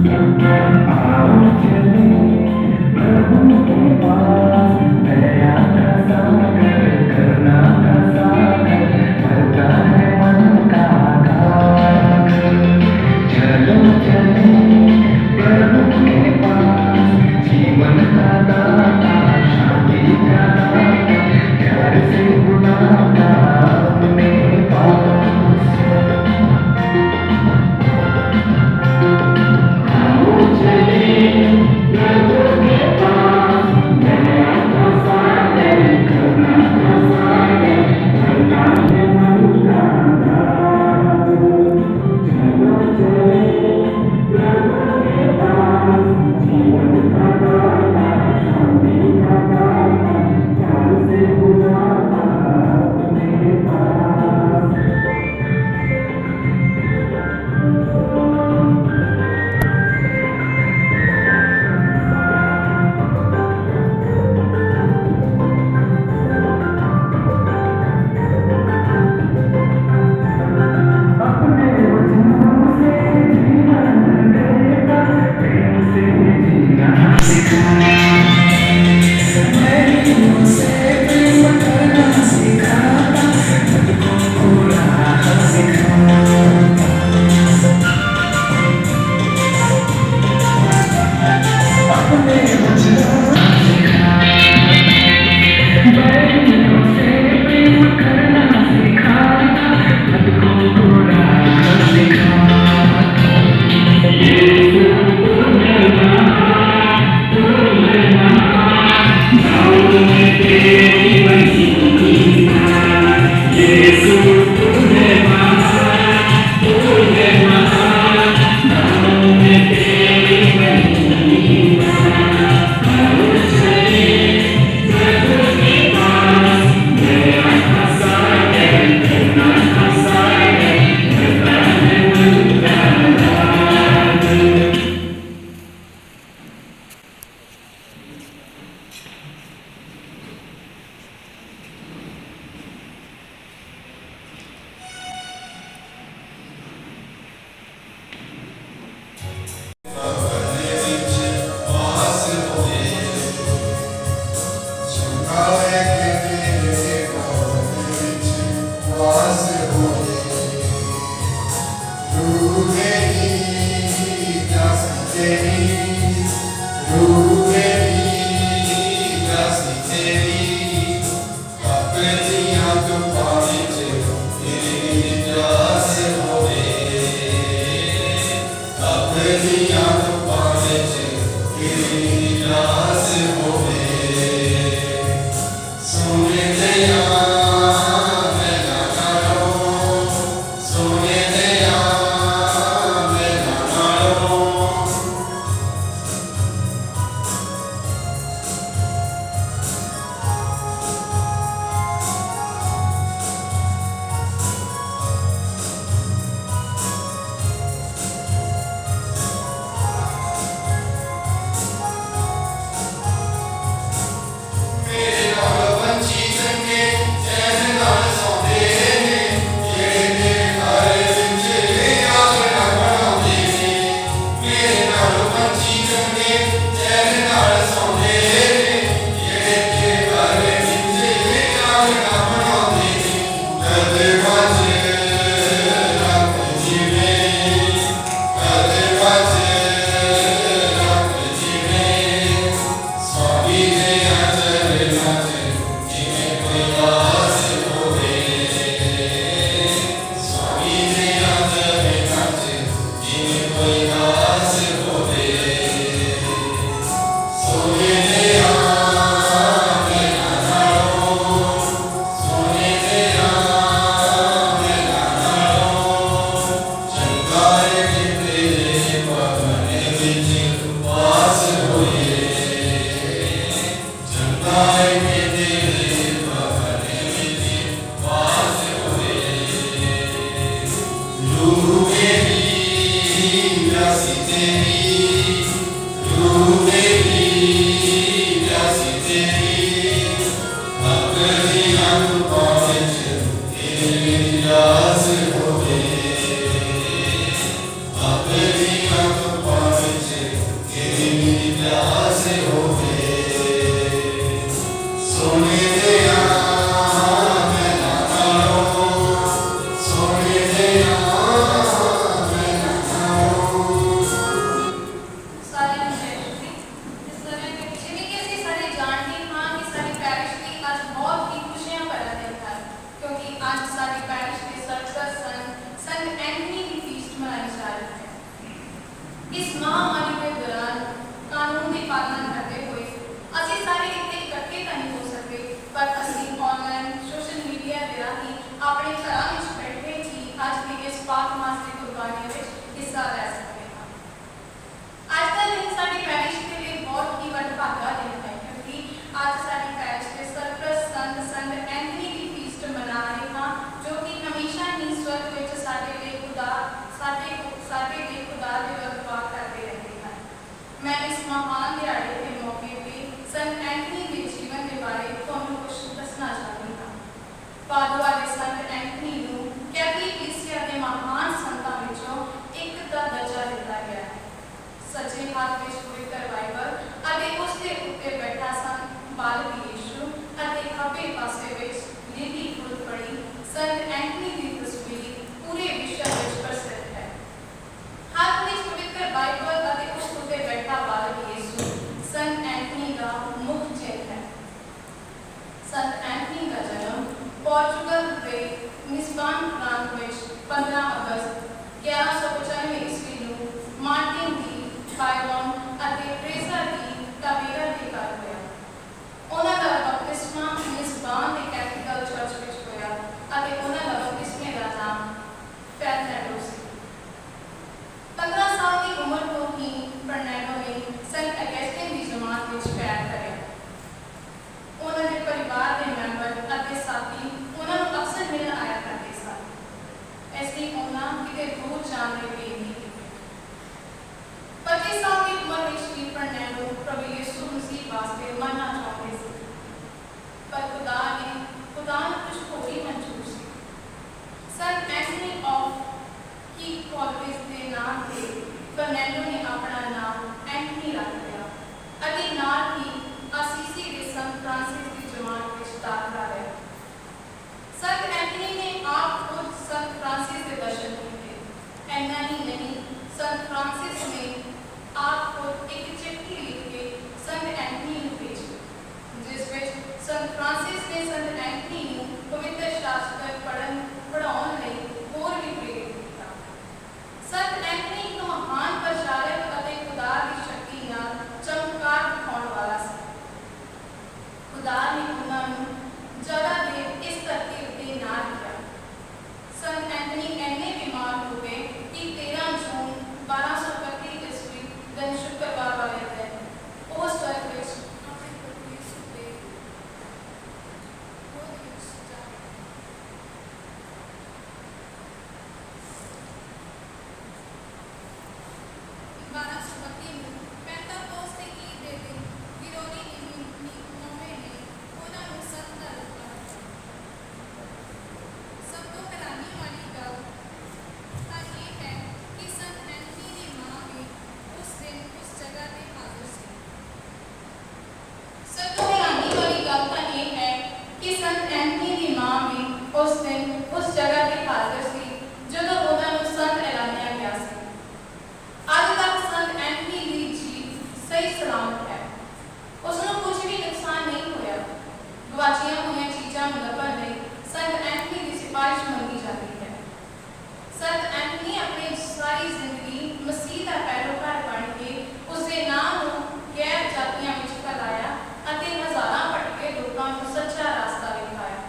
आओ चले प्रभु के पास, दया का सागर करुणा का सागर भरता है मन का गागर। चलो चले प्रभु के पास, जीवन का दाता शांति का दाता प्यार से बुलाता अपने पास। आओ चले प्रभु के पास, दया का सागर करुणा का सागर भरता है मन का गागर। चलो चले प्रभु के पास, जीवन का दाता शांति का दाता प्यार से बुलाता अपने पास। अपने वचनों से जीवन देता, प्रेम से जीना सिखाता, मेरी से प्रेम करना सिखाता, सबको पूरा सिखाता। अपने वचनों बैरियों से प्रेम करना सिखाता, सबको पूरा सिखाता। यीशु तूने नाम में तेरी महिमा, यीशु तूने नाम में तेरी महिमा। आओ चले प्रभु के पास, दया का सागर करुणा का सागर भरता है मन का गागर। ਆਪਣੇ ਘਰਾਂ ਵਿੱਚ ਬੈਠੇ ਹੀ ਅੱਜ ਦੀ ਇਸ ਪਾਕ ਮਾਸ ਦੀ ਕੁਰਬਾਨੀ ਵਿੱਚ ਹਿੱਸਾ ਲੈ ਸਕਦੇ ਹਾਂ। ਅੱਜ ਦਾ ਦਿਨ ਸਾਡੀ ਪੈਰਿਸ਼ ਦੇ ਲਈ ਬਹੁਤ ਹੀ ਵਡਭਾਗਾ ਦਿਨ ਹੈ, ਕਿਉਂਕਿ ਅੱਜ ਸਾਡੀ ਪੈਰਿਸ਼ ਦੇ ਸਰਪ੍ਰਸਤ ਸੰਤ ਐਂਥਨੀ ਦੀ ਫੀਸਟ ਮਨਾ ਰਹੇ ਹਾਂ, ਜੋ ਕਿ ਹਮੇਸ਼ਾ ਹੀ ਸਵਰਗ ਵਿੱਚ ਸਾਡੇ ਲਈ ਖੁਦਾ ਦੇ ਅਗਵਾ ਕਰਦੇ ਰਹਿੰਦੇ ਹਨ। ਮੈਂ ਇਸ ਮਹਾਨ ਦਿਹਾੜੇ ਦੇ ਮੌਕੇ ਤੇ ਸੰਤ ਐਂਥਨੀ ਦੇ ਜੀਵਨ ਦੇ ਬਾਰੇ ਤੁਹਾਨੂੰ ਕੁਝ ਦੱਸਣਾ ਚਾਹੁੰਦੀ ਹਾਂ। ਪਾਦੂਆ ਦੇ ਸੰਤ ਐਂਥਨੀ ਨੂੰ ਕੈਥੋਲਿਕ ਕਲੀਸਿਆ ਦੇ ਮਹਾਨ ਸੰਤਾਂ ਵਿੱਚੋਂ ਇੱਕ ਦਾ ਦਰਜਾ ਦਿੱਤਾ ਗਿਆ ਹੈ। ਸੱਜੇ ਹੱਥ ਵਿੱਚ ਪਵਿੱਤਰ ਬਾਈਬਲ ਅਤੇ ਉਸ ਦੇ ਉੱਤੇ ਬੈਠਾ ਸੰਤ ਬਾਲਕ ਯੀਸ਼ੂ ਅਤੇ ਖੱਬੇ ਪਾਸੇ ਵਿੱਚ ਲੀਲੀ ਫੁੱਲ ਫੜੀ ਸੰਤ ਐਂਥਨੀ ਦੀ ਤਸਵੀਰ ਪੂਰੇ ਵਿਸ਼ਵ ਵਿੱਚ ਪ੍ਰਸਿੱਧ ਹੈ। ਹੱਥ ਵਿੱਚ ਪਵਿੱਤਰ ਬਾਈਬਲ ਅਤੇ ਉਸ ਉੱਤੇ ਬੈਠਾ ਬਾਲਕ ਯੀਸ਼ੂ ਸੰਤ ਐਂਥਨੀ ਦਾ ਮੁੱਖ ਚਿੰਨ੍ਹ ਹੈ। ਸੰਤ ਐਂਥਨੀ ਦਾ ਜਨਮ ਪੋਰਚੁਗਲ ਦੇ ਲਿਸਬਨ ਪ੍ਰਾਂਤ ਵਿੱਚ 15 ਅਗਸਤ 1195 ਈਸਵੀ ਨੂੰ ਮਾਰਟਿਨ ਦੀ ਬਾਇਲੋਨ ਅਤੇ ਟ੍ਰੇਜ਼ਾ ਦੀ ਟਾਬੇਰਾ ਦੇ ਘਰ ਹੋਇਆ। ਉਹਨਾਂ ਦਾ ਬਪਤਿਸਮਾ ਲਿਸਬਨ ਦੇ ਕੈਥੀਡ੍ਰਲ ਚਰਚ ਵਿੱਚ ਹੋਇਆ ਅਤੇ ਉਹਨਾਂ ਦਾ ਬਪਤਿਸਮੇ ਦਾ ਨਾਮ ਫੈਰਨੈਂਡੋ ਸੀ। 15 ਸਾਲ ਦੀ ਉਮਰ ਤੋਂ ਹੀ ਫਰਨੈਂਡੋ ਨੇ ਸੰਤ ਅਗਸਟਿਨ ਦੀ ਜਮਾਤ ਵਿੱਚ ਪੈਰ ਧਰਿਆ। ਉਹਨਾਂ ਦੇ ਪਰਿਵਾਰ ਦੇ ਮੈਂਬਰ ਅਤੇ ਸਾਥੀ ਉਹਨਾਂ ਨੂੰ ਅਕਸਰ ਮਿਲਣ ਆਇਆ ਕਰਦੇ ਸਨ। ਇਸ ਲਈ ਉਹਨਾਂ ਕਿਤੇ ਦੂਰ ਜਾਣ ਦੇ ਲਈ ਨਹੀਂ ਕੀਤੇ। 25 ਸਾਲ ਦੀ ਉਮਰ ਵਿੱਚ ਵੀ ਫਰਨੈਂਡੋ ਪ੍ਰਭੂ ਯਿਸੂ ਮਸੀਹ ਵਾਸਤੇ ਮਰਨਾ ਚਾਹੁੰਦੇ ਸੀ, ਪਰ ਖੁਦਾ ਨੂੰ ਕੁਝ ਹੋਰ ਹੀ ਮਨਜ਼ੂਰ ਸੀ। ਸੰਤ ਐਂਥਨੀ ਆਫ ਹੀਪੋਲਿਸ ਦੇ ਨਾਮ ਤੇ ਫਰਨੈਂਡੋ ਨੇ ਆਪਣਾ ਨਾਮ ਐਂਥਨੀ ਰੱਖ ਲਿਆ ਅਤੇ ਨਾਲ ਹੀ ਅਸੀਸੀ ਦੇ ਸੰਤ ਫ੍ਰਾਂਸਿਸ ਦੀ ਜਮਾਤ ਵਿੱਚ ਦਾਖਲਾ ਲਿਆ। ਸੰਤ ਐਂਥਨੀ ਨੇ ਆਪ ਖੁਦ ਸੰਤ ਫ੍ਰਾਂਸਿਸ ਦੇ ਦਰਸ਼ਨ ਕੀਤੇ। ਇੰਨਾ ਹੀ ਨਹੀਂ, ਸੰਤ ਫ੍ਰਾਂਸਿਸ ਨੇ ਆਪ ਖੁਦ ਇੱਕ ਚਿੱਠੀ ਲਿਖ ਕੇ ਸੰਤ ਐਂਥਨੀ ਨੂੰ ਭੇਜੀ, ਜਿਸ ਵਿੱਚ ਸੰਤ ਫ੍ਰਾਂਸਿਸ ਨੇ ਸੰਤ ਐਂਥਨੀ ਨੂੰ ਪਵਿੱਤਰ ਸ਼ਾਸਤਰ ਪੜ੍ਹਾਉਣ ਲਈ ਹੋਰ ਵੀ ਪ੍ਰੇਰਿਤ ਕੀਤਾ। ਸੰਤ ਐਂਥਨੀ ਇੱਕ ਮਹਾਨ ਪ੍ਰਚਾਰਕ ਅਤੇ ਖੁਦਾ ਦੀ ਸ਼ਕਤੀ ਨਾਲ ਚਮਤਕਾਰ ਦਿਖਾਉਣ ਵਾਲਾ ਸੀ। ਖੁਦਾ ਨੇ ਉਹਨਾਂ ਨੂੰ ਜ਼ਿਆਦਾ ਦੇਰ ਇਸ ਧਰਤੀ ਉੱਤੇ ਨਾ ਰੱਖਿਆ। ਸੰਤ ਐਂਥਨੀ ਇੰਨੇ ਬਿਮਾਰ ਹੋ ਗਏ ਕਿ 13 ਜੂਨ 1231 ਈਸਵੀ ਦਿਨ ਸ਼ੁੱਕਰਵਾਰ ਵਾਲੇ ਦਿਨ ਉਹ ਸਵਰਗ ਵਿੱਚ ਆਪਣੇ ਪ੍ਰਭੂ ਯਿਸੂ ਦੇ ਗੋਦ ਵਿੱਚ ਜਾ ਗਏ। 1232 ਨੂੰ ਪੈਂਤਾਕੋਸਤ ਦੇ ਈਦ ਦੇ ਦਿਨ ਗਿਰੋਨੀ ਨਿਕੋਮੇ ਨੇ ਉਹਨਾਂ ਨੂੰ ਸੰਤ ਦਾ ਰੁਤਬਾ ਦਿੱਤਾ। ਸਭ ਤੋਂ ਹੈਰਾਨੀ ਵਾਲੀ ਗੱਲ ਤਾਂ ਇਹ ਹੈ ਕਿ ਸੰਤ ਐਂਥਨੀ ਦੀ ਮਾਂ ਵੀ ਉਸ ਦਿਨ ਉਸ ਜਗ੍ਹਾ ਤੇ ਹਾਜ਼ਰ ਸੀ। ਸਭ ਤੋਂ ਹੈਰਾਨੀ ਵਾਲੀ ਗੱਲ ਤਾਂ ਇਹ ਹੈ ਕਿ ਸੰਤ ਐਂਥਨੀ ਦੀ ਮਾਂ ਵੀ ਉਸ ਦਿਨ ਉਸ ਜਗ੍ਹਾ ਤੇ ਹਾਜ਼ਰ ਸੀ ਜਦੋਂ ਉਹਨਾਂ ਨੂੰ ਸੰਤ ਐਲਾਨਿਆ ਗਿਆ ਸੀ। ਅੱਜ ਤੱਕ ਸੰਤ ਐਂਥਨੀ ਦੀ ਜੀਭ ਸਹੀ ਸਲਾਮਤ ਹੈ। ਉਸ ਨੂੰ ਕੁਝ ਵੀ ਨੁਕਸਾਨ ਨਹੀਂ ਹੋਇਆ। ਗਵਾਚੀਆਂ ਹੋਈਆਂ ਚੀਜ਼ਾਂ ਨੂੰ ਲੱਭਣ ਲਈ ਸੰਤ ਐਂਥਨੀ ਦੀ ਸਿਫਾਰਿਸ਼ ਮੰਗੀ ਜਾਂਦੀ ਹੈ। ਸੰਤ ਐਂਥਨੀ ਆਪਣੀ ਸਾਰੀ ਜ਼ਿੰਦਗੀ ਮਸੀਹ ਦਾ ਪੈਰੋਕਾਰ ਬਣ ਕੇ ਉਸਦੇ ਨਾਮ ਨੂੰ ਗੈਰ ਜਾਤੀਆਂ ਵਿੱਚ ਫੈਲਾਇਆ ਅਤੇ ਹਜ਼ਾਰਾਂ ਭਟਕੇ ਲੋਕਾਂ ਨੂੰ ਸੱਚਾ ਰਾਸਤਾ ਦਿਖਾਇਆ।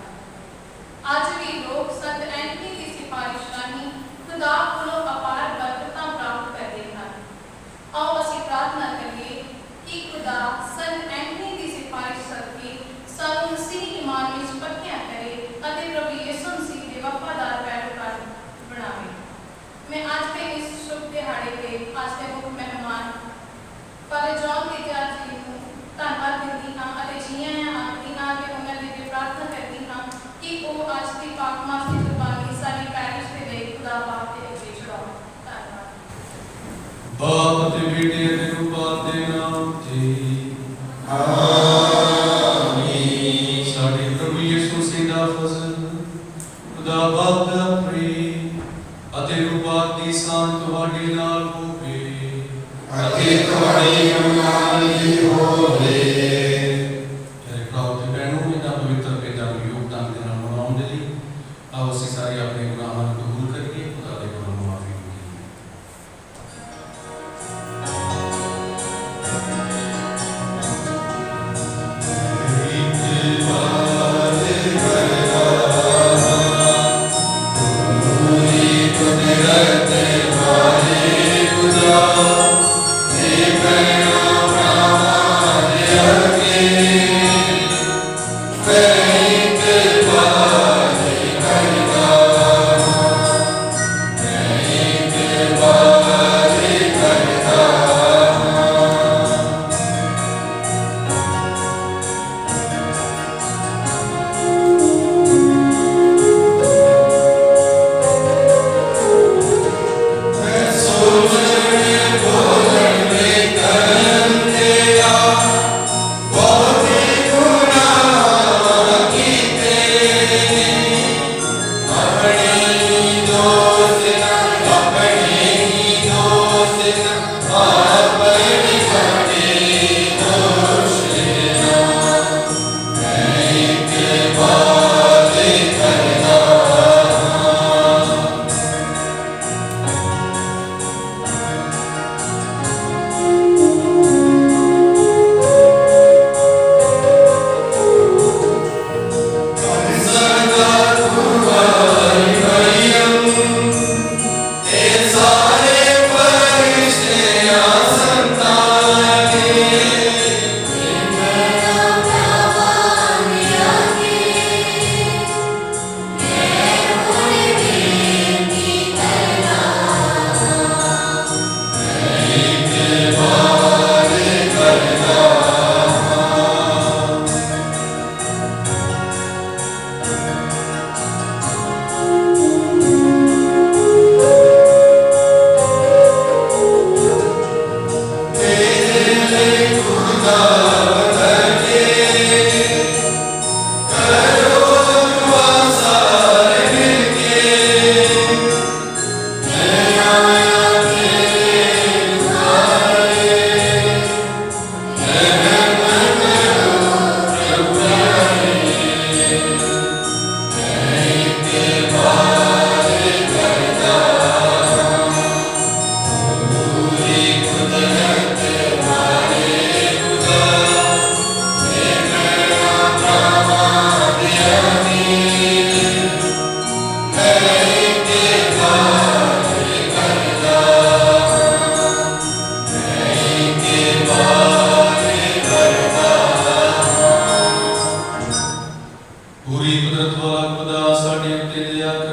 ਅੱਜ ਵੀ ਲੋਕ ਸੰਤ ਐਂਥਨੀ ਦੀ ਸਿਫਾਰਿਸ਼ ਰਾਹੀਂ ਖੁਦਾ ਕੋਲੋਂ ਅਪਾਰ ਬਰਕਤਾਂ ਪ੍ਰਾਪਤ ਕਰਦੇ ਹਨ। ਆਓ ਅਸੀਂ ਪ੍ਰਾਰਥਨਾ ਕਰੀਏ ਕਿ ਖੁਦਾ ਸੰਤ ਐਂਥਨੀ ਦੀ ਸਿਫਾਰਿਸ਼ ਸਦਕੇ ਸਾਨੂੰ ਮਸੀਹ ਈਮਾਨ ਵਿੱਚ ਪੱਕਿਆਂ ਕਰੇ ਅਤੇ ਪ੍ਰਭੂ ਯਿਸੂ ਮਸੀਹ ਦੇ ਵਫਾਦਾਰ ਪੈਰੋਕਾਰ ਬਣਾਵੇ। ਮੈਂ ਅੱਜ ਦੇ ਇਸ ਸ਼ੁਭ ਦਿਹਾੜੇ ਤੇ ਅੱਜ ਦੇ ਮੁੱਖ ਮਹਿਮਾਨ ਫਾਦਰ ਜੌਨ ਤੇਜਾ ਜੀ ਨੂੰ ਧੰਨਵਾਦ ਦਿੰਦੀ ਹਾਂ ਅਤੇ ਜੀਆਂ ਆਖਦੀ ਹਾਂ ਕਿ ਉਹਨਾਂ ਦੇ ਅੱਗੇ ਪ੍ਰਾਰਥਨਾ ਕਰਦੀ ਹਾਂ ਕਿ ਉਹ ਅੱਜ ਦੀ ਪਾਕ ਮਾਸ ਦੀ ਕੁਰਬਾਨੀ ਸਾਡੀ ਪੈਰਿਸ਼ ਦੇ ਲਈ ਖੁਦਾ ਬਾਪ ਦੇ ਅੱਗੇ ਚੜਾਉਣ। ਧੰਨਵਾਦ। ਬਾਪ ਤੇ ਬੇਟੇ ਅਤੇ ਰੂਪ ਦੇ ਨਾਮ ਤੇ ਆਮੀਨ। ਸਾਡੇ ਪ੍ਰਭੂ ਯਿਸੂ ਮਸੀਹ ਦਾ ਫਜ਼ਲ, ਖੁਦਾ ਬਾਪ ਦਾ ਪ੍ਰੇਮ ਅਤੇ ਰੂਪ ਦੀ ਸਾਂਝ ਤੁਹਾਡੇ ਨਾਲ ਹੋਵੇ ਅਤੇ ਤੁਹਾਡੇ ਨਾਲ ਵੀ ਹੋਵੇ। ਮੇਰੇ ਭਰਾਓ ਤੇ ਭੈਣੋ, ਇਹਨਾਂ ਪਵਿੱਤਰ ਭੇਟਾਂ ਨੂੰ ਯੋਗਦਾਨ ਦੇ ਨਾਲ ਮਨਾਉਣ ਦੇ ਲਈ ਆਓ ਅਸੀਂ ਸਾਰੇ ਆਪਣੇ ਗੁਨਾਹਾਂ ਨੂੰ ਕਬੂਲ ਕਰੀਏ। ਖੁਦਾ ਦੇ ਕੋਲੋਂ ਮੁਆਫੀ ਮੰਗੀਏ। ਇੱਕ ਵਾਰ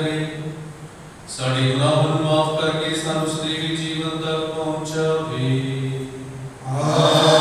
ਕਰੇ। ਸਾਡੇ ਗੁਨਾਹਾਂ ਨੂੰ ਮਾਫ ਕਰਕੇ ਸਾਨੂੰ ਸਦੀਵੀ ਜੀਵਨ ਤੱਕ ਪਹੁੰਚਾਵੇ। ਆਮੀਨ।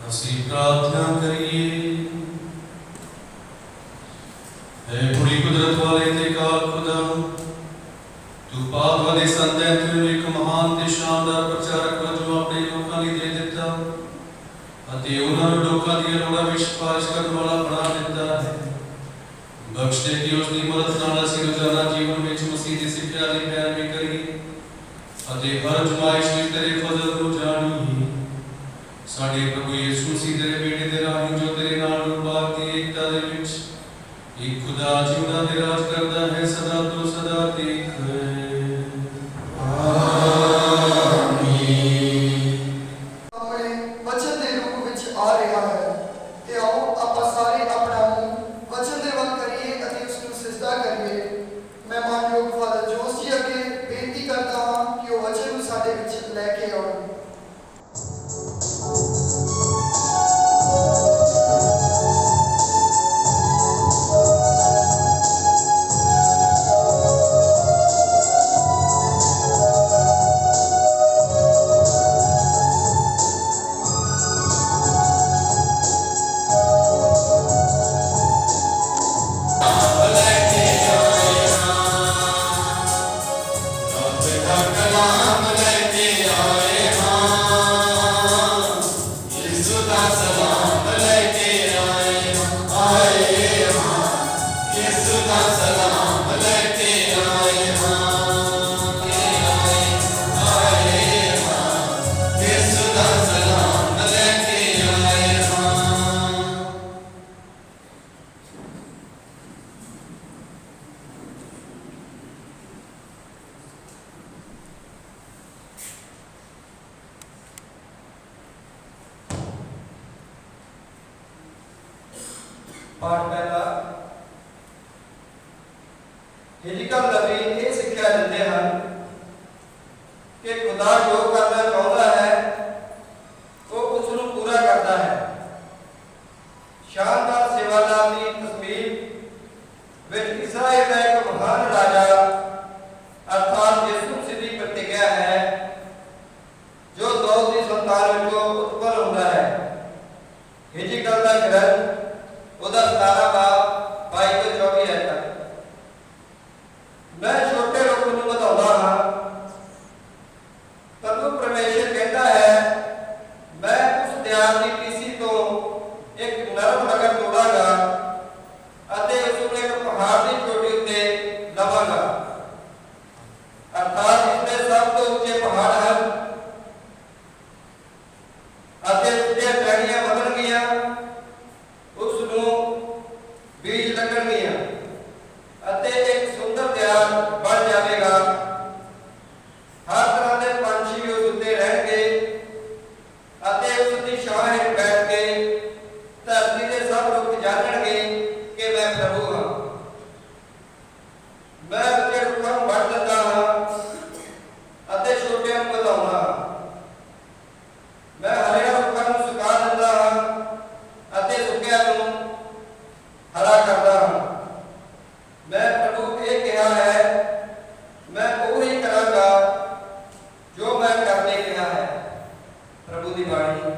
ਅਸੀਂ ਪ੍ਰਾਰਥਨਾ ਕਰੀਏ। ਹੈ ਬੜੀ ਕੁਦਰਤ ਵਾਲੇ ਤੇ ਕਾਲ ਖੁਦਾ, ਤੂੰ ਪਾਦਵਾ ਦੇ ਸੰਤ ਐਂਥਨੀ ਨੂੰ ਇੱਕ ਮਹਾਨ ਤੇ ਸ਼ਾਨਦਾਰ ਪ੍ਰਚਾਰਕ ਵਜੋਂ ਆਪਣੇ ਲੋਕਾਂ ਲਈ ਦੇ ਦਿੱਤਾ ਅਤੇ ਉਹਨਾਂ ਨੂੰ ਲੋਕਾਂ ਦੀਆਂ ਲੋੜਾਂ ਵਿੱਚ ਸਿਫਾਰਿਸ਼ ਕਰਨ ਵਾਲਾ ਬਣਾ ਦਿੱਤਾ ਹੈ। ਬਖਸ਼ ਦੇ ਕਿ ਉਸ ਦੀ ਮਦਦ ਨਾਲ ਅਸੀਂ ਰੋਜ਼ਾਨਾ ਜੀਵਨ ਵਿੱਚ ਮਸੀਹ ਦੀ ਸਿੱਖਿਆ ਦੀ ਪੈਰਵੀ ਕਰੀਏ ਅਤੇ ਹਰ ਅਜ਼ਮਾਇਸ਼ ਵਿੱਚ ਤੇਰੇ ਫਜ਼ਲ ਨੂੰ ਜਾਣੀਏ। ਸਾਡੇ ਪ੍ਰਭੂ ਯਿਸੂ ਮਸੀਹ ਤੇਰੇ ਬੇਟੇ ਦੇ ਰਾਹੀਂ ਜੋ ਤੇਰੇ ਨਾਲ ਰੂਪਾਕ ਦੀ ਏਕਤਾ ਦੇ ਵਿੱਚ ਇੱਕ ਖੁਦਾ ਜਿਉਂਦਾ ਤੇ ਰਾਜ ਕਰਦਾ ਹੈ ਸਦਾ ਤੋਂ ਸਦਾ ਤੀਕ। ਆਪਣੇ ਵਚਨ ਦੇ ਰੂਪ ਵਿੱਚ ਆ ਰਿਹਾ ਹੈ ਤੇ ਆਓ ਆਪਾਂ ਸਾਰੇ ਆਪਣਾ ਮੂੰਹ ਵਚਨ ਦੇ ਵੱਲ ਕਰੀਏ ਅਤੇ ਉਸ ਨੂੰ ਸਿਜਦਾ ਕਰੀਏ। ਮੈਂ ਮਾਨਯੋਗ ਫਾਦਰ ਜੋਸ ਜੀ ਅੱਗੇ ਬੇਨਤੀ ਕਰਦਾ ਹਾਂ ਕਿ ਉਹ ਵਚਨ ਨੂੰ ਸਾਡੇ ਵਿੱਚ ਲੈ ਕੇ ਆਉਣ। पाठ पहला हिजकल नबी ये सिक्ख्या दिंदे हैं कि खुदा जो करना चाहता है वो उसनू पूरा करता है। शानदार सेवादार की तस्वीर विच इस्राएल का एक महान राजा अर्थात यीशु मसीह की प्रतिज्ञा है जो दाऊद की संतान विचों उत्पन्न होता है। हिजकल का ग्रंथ ਉਹਦਾ 17 ਬਾਬ 22 ਤੋਂ 24 ਆਇਤ ਤੱਕ। ਮੈਂ ਛੋਟੇ ਰੁੱਖ ਨੂੰ ਵਧਾਉਂਦਾ ਹਾਂ, ਪ੍ਰਭੂ ਪਰਮੇਸ਼ਰ ਕਹਿੰਦਾ ਹੈ ਮੈਂ ਉਸ ਦਿਆਲ ਦੀ ਟੀਸੀ ਤੋਂ ਇੱਕ ਨਰਮ ਨਗਰ ਤੋੜਾਂਗਾ ਅਤੇ ਉਸ ਨੂੰ ਇੱਕ ਪਹਾੜ ਦੀ ਚੋਟੀ ਉੱਤੇ ਲਾਵਾਂਗਾ। ਅਰਥਾਤ ਇਸਦੇ ਸਭ ਤੋਂ ਉੱਚੇ ਪਹਾੜ ਹਨ ਅਤੇ ਉਸਦੀਆਂ ਟਹਿਣੀਆਂ ਵਧਣਗੀਆਂ, ਉਸ ਨੂੰ ਬੀਜ ਲੱਗਣਗੀਆਂ ਅਤੇ ਇੱਕ ਸੁੰਦਰ ਦਿਆਲ ਬਣ ਜਾਵੇਗਾ। ਹਰ ਤਰ੍ਹਾਂ ਦੇ ਪੰਛੀ ਉਸ ਉੱਤੇ ਰਹਿਣਗੇ ਅਤੇ ਉਸ ਦੀ ਛਾਂ ਹੇਠ ਬੈਠ ਕੇ ਧਰਤੀ ਦੇ ਸਭ ਰੁੱਖ ਜਾਣਣਗੇ ਕਿ ਮੈਂ ਪ੍ਰਭੂ ਹਾਂ। ਮੈਂ ਉੱਚੇ ਰੁੱਖਾਂ ਨੂੰ ਵੱਢ ਦਿੰਦਾ ਹਾਂ ਅਤੇ ਛੋਟਿਆਂ ਨੂੰ ਵਧਾਉਂਦਾ ਹਾਂ। ਮੈਂ ਹਰਿਆਂ ਰੁੱਖਾਂ ਨੂੰ ਸੁਕਾ ਦਿੰਦਾ ਹਾਂ ਅਤੇ ਸੁੱਕਿਆਂ ਨੂੰ ਹਰਾ ਕਰਦਾ ਹਾਂ। ਮੈਂ ਪ੍ਰਭੂ ਇਹ ਕਿਹਾ ਹੈ, ਮੈਂ ਉਹੀ ਕਰਾਂਗਾ ਜੋ ਮੈਂ ਕਰਨੇ ਕਿਹਾ ਹੈ। ਪ੍ਰਭੂ ਦੀ ਬਾਣੀ।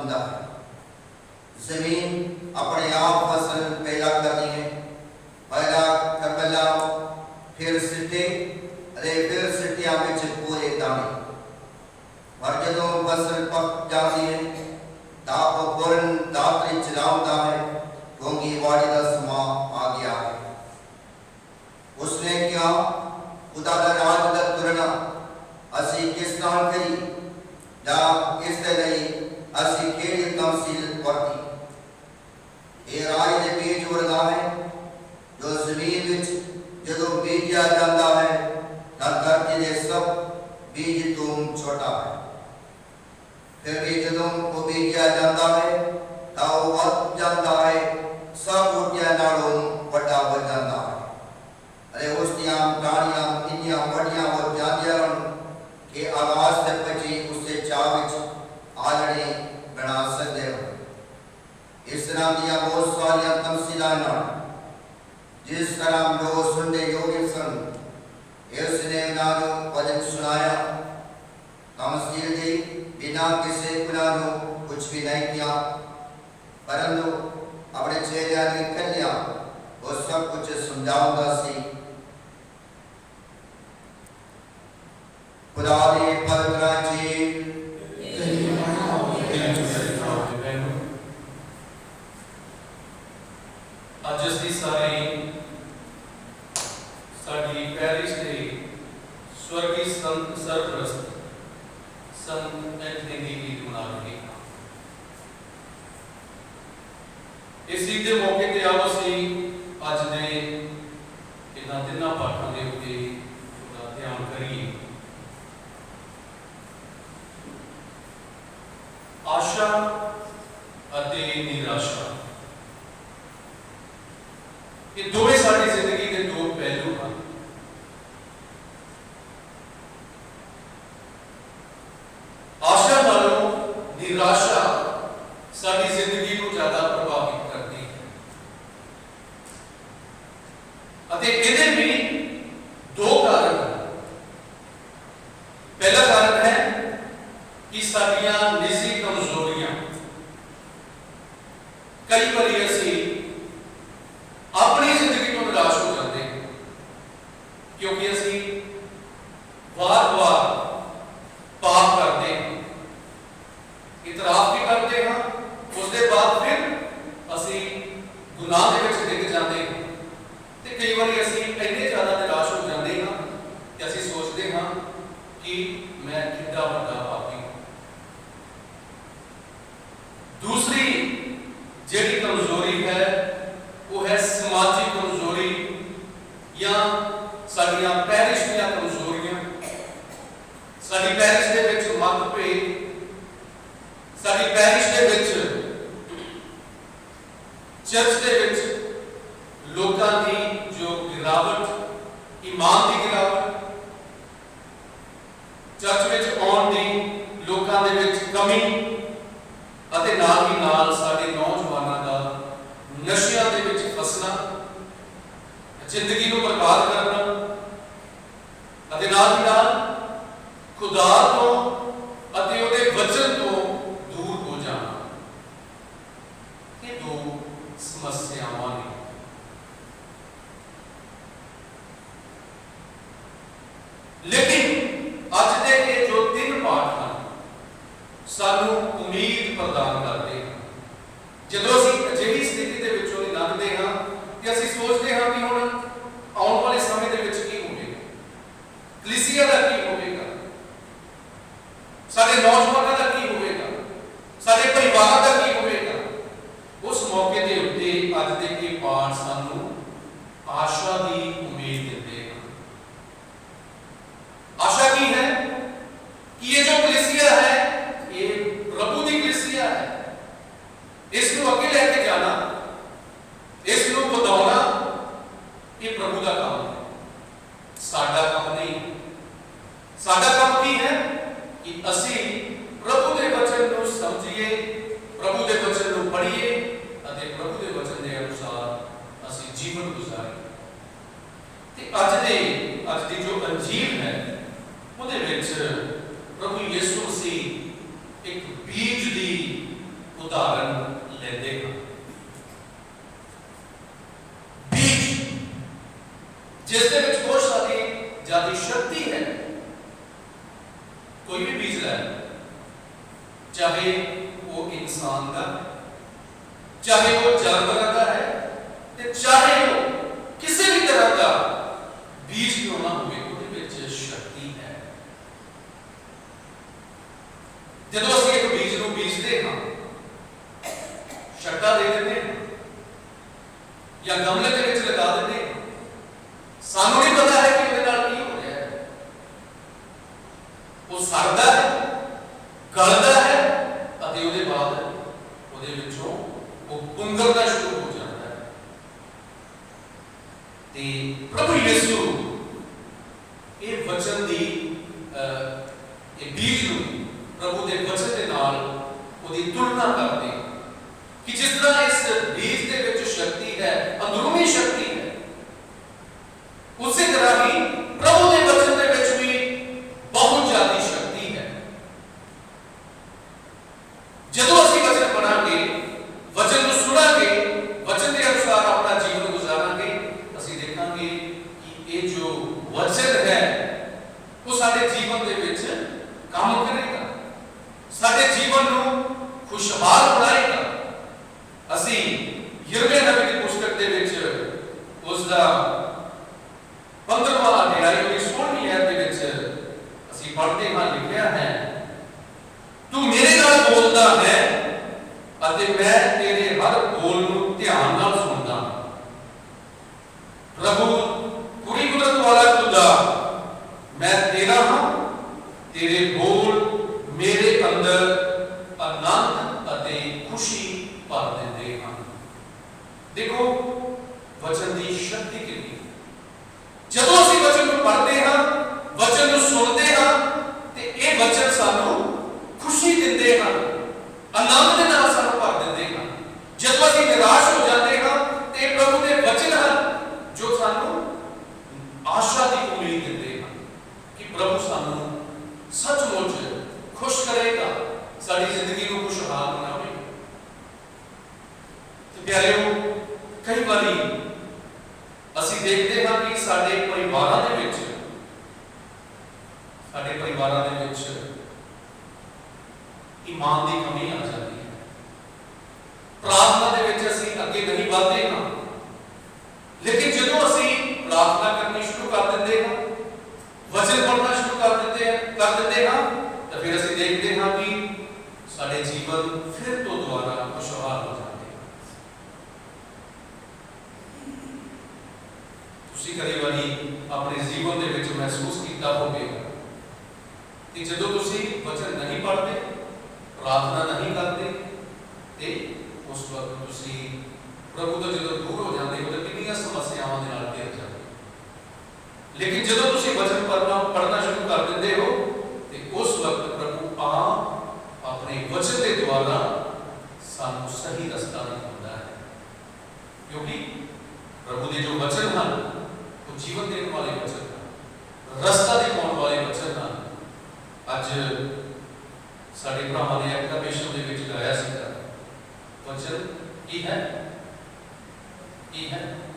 हुंदा है। जमीन अपने आप फसल पैदा करनी है, पैदा करला फिर सिट्टे अरे फिर सिट्टियां विच पूरे दाने। पर जदों फसल पक जाती है तां फौरन दातरी चलाउंदा है क्योंकि वाड़ी का समा आ गया है। उसने क्या खुदा दा राज दा तुरना असी किस नाल करी जां इस दे लई असी केड़ी तमसील वरती। ये राज दे बीज वर्गा है जो जमीन विच जदों बीजा जाता है तां धरती दे सब बीज तो छोटा है। फिर भी जदों वो बीजा जाता है तां वो वध जाता है, सब बूटियां नालों बड़ा हो जाता है। अरे उस दियां टाणियां इन्नियां बड़ियां हो जांदियां कि आकाश से पची उससे चाह विच आलड़े बना सकते हो। इस तरह दियां बहुत सारियां तमसीलां नाल जिस तरह जो सुनने योग्य सन उसने उन्होंने वचन सुनाया। तमसील दी बिना किसी गुनाह कुछ भी नहीं किया, परंतु अपने चेहरे की कन्या वो सब कुछ समझाऊंगा सी। खुदा ने पवित्र जी ਅੱਜ ਅਸੀਂ ਸਾਰੇ ਸਾਡੀ ਪੈਰਿਸ਼ ਦੇ स्वर्गीय संत सरप्रस्त संत एंथनी दी गीत मना रहे हैं। इस ईद के मौके ते आओ असी अज दे इन्हां तिन्नां पाठां दे उत्ते थोड़ा ध्यान करिए। आशा अते निराशा ये दोवें साडी जिंदगी के दो पहलू हैं। आशा नालों निराशा साडी जिंदगी को ज्यादा प्रभावित करती है। अते इहदे भी दो कारण हैं। पहला कारण है कि साडियां निजी कमजोरियां कई बार असी अपनी जिंदगी तो निराश हो जाते हैं क्योंकि असी बार बार पाप करते हैं, इतराफ भी करते हैं, उसके बाद फिर असी गुनाह के विच डिग जाते हैं। तो कई बार असी इन्ने ज्यादा निराश हो जाते हैं कि असी सोचते हैं कि मैं कितना बड़ा पापी हूं। दूसरी जिहड़ी कमजोरी है वो है समाजिक कमजोरी या साडियां पैरिश दी कमजोरियां। साडी पैरिश दे विच मतभेद, साडी पैरिश दे विच चर्च दे विच लोकां दी जो गिरावट, ईमान दी गिरावट, चर्च विच आउण दी लोकां दे विच कमी अते नाल ही नाल साडे नौजवानां दा नशियां दे विच फसना, जिंदगी को बर्बाद करना अते नाल ही नाल खुदा तो अते उहदे वचन तो दूर हो जाना। ये दो समस्यावां ने। लेकिन अज दे ये जो तीन पाठ हैं सानू उम्मीद प्रदान करते हैं। जदों असीं अजिही स्थिति दे विचों लंघदे हां ते असीं सोचते हां कि हुण आउण वाले समय दे विच की होवेगा, कलीसिया दा की होवेगा, साडे नौजवानां दा की होवेगा, साडे परिवार दा की होवेगा। उस मौके दे उत्ते अज दे ये पाठ सानू आशा दी उम्मीद दिंदे हैं। आशा की है कि ये जो कलीसिया है ये प्रभु दी कलीसिया है, इसको अगे लेके जाना, इसको बढ़ाना ये प्रभु का काम है, साडा काम नहीं। साडा काम की है कि असी प्रभु के वचन को समझिए, प्रभु के वचन को पढ़िए अते प्रभु के वचन के अनुसार असी जीवन गुजारिए। ते अज दी जो अंजील है उहदे विच प्रभु यीशु मसीह एक बीज दी उदाहरण लेते हैं। बीज जिसके विच बहुत सारी ज्यादा शक्ति है, कोई भी बीज ले, चाहे वो इंसान का, चाहे वो जानवर का है, चाहे वो किसी भी तरह का बीज क्यों ना हो, शक्ति है। जब असं एक बीज को बीजते हाँ, शक्ता दे देते हैं या गमले के विच लगा देते हैं, सानू नहीं पता है कि उसके नाल की हो रहा है। वो सड़दा है, गलदा है, अते उसके बाद उसदे विचों वो पुंगरना शुरू हो जाता है। ते प्रभु यीशु ये वचन दी ये बीज नूं प्रभु के वचन के नाल उसकी तुलना करते हैं कि जिस तरह इस बीज के विच शक्ति है, अंदरूनी शक्ति है, उसी तरह ही प्रभु के वचन के विच भी बहुत ज्यादा शक्ति है। जदों असीं वचन पढ़ांगे, वचन को सुनांगे, वचन के अनुसार अपना जीवन गुजारांगे, असीं देखांगे कि ये जो वचन है वो साडे जीवन के विच काम करेगा, साडे जीवन को खुशहाल बनाएगा। असीं यिर्मयाह नबी की पुस्तक के विच उसका 15वां अध्याय की 16वीं आयत के विच असीं पढ़ते हां, लिखिया है, तू मेरे नाल बोलदा है अते मैं तेरे हर बोल नूं ध्यान नाल सुनदा। प्रभु पूरी कुदरत वाला खुदा, मैं तेरा हां, तेरे बोल मेरे अंदर आनंद अते खुशी भर देंदे हां। देखो वचन की शक्ति कितनी, जदों असीं वचन को पढ़ते हां, वचन को सुनते हां, ते ये वचन सानू खुशी दिंदे हां, आनंद दे नाल सानू भर दिंदे हां। जदों असीं निराश हो जाते हां, ते प्रभु दे वचन हां जो सानू आशा की उम्मीद दिंदे हां कि प्रभु सानू सचमुच खुश करेगा, साडी जिंदगी को खुशहाल बनावेगा। तो प्यारेओ, कई बारी असीं देखते हैं कि साडे परिवारां दे विच ईमान की कमी आ जाती है। प्रार्थना दे विच असीं अगे नहीं बढ़ते हां, लेकिन जदों असीं प्रार्थना करनी शुरू कर दिंदे हां, वचन पढ़ना शुरू कर दिंदे हां, तो फिर असीं देखते हां कि साडे जीवन फिर तो दोबारा खुशहाल हो जाते हैं। तुसीं कई बारी अपने जीवन दे विच महसूस कीता होवेगा कि जदों तुसीं वचन नहीं पढ़ते, प्रार्थना नहीं करते, ते उस वक्त तुसीं प्रभु तो जदों दूर हो जाते हो तो कितनी समस्यावां दे नाल घिर जाते। लेकिन जदों तुसीं वचन पढ़ना शुरू कर दिंदे हो, ते उस वक्त प्रभु आप अपने वचन के द्वारा सानू सही रास्ता दिखाता है, क्योंकि प्रभु के जो वचन हैं वो जीवन देने वाले वचन हैं, रास्ता दिखाने वाले वचन हैं। अज साडे भरावां ने एक्टिवेशन दे विच गाया सीगा, वचन की है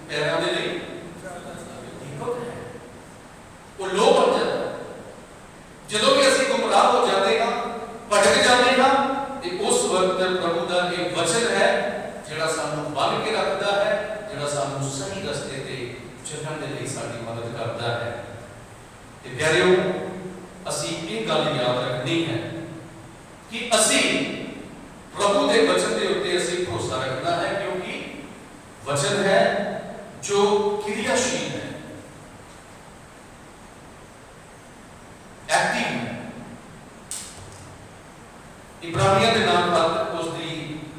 पैरां दे लई दीपक है, वो लो बन जाता है। जदों भी असीं गुमराह हो जाते हैं, भटक जाते हैं, तो उस वक्त प्रभु का एक वचन है जिहड़ा सानू बन के रखता है, जिहड़ा सानू सही रस्ते ते चलण दे लई साडी मदद करता है। ते प्यारेओ, असीं ये गल याद रखनी है कि असीं प्रभु के वचन के उत्ते असीं भरोसा रखना है, क्योंकि वचन है जो क्रियाशील है, एक्टिव है। इब्रानियों के नाम पर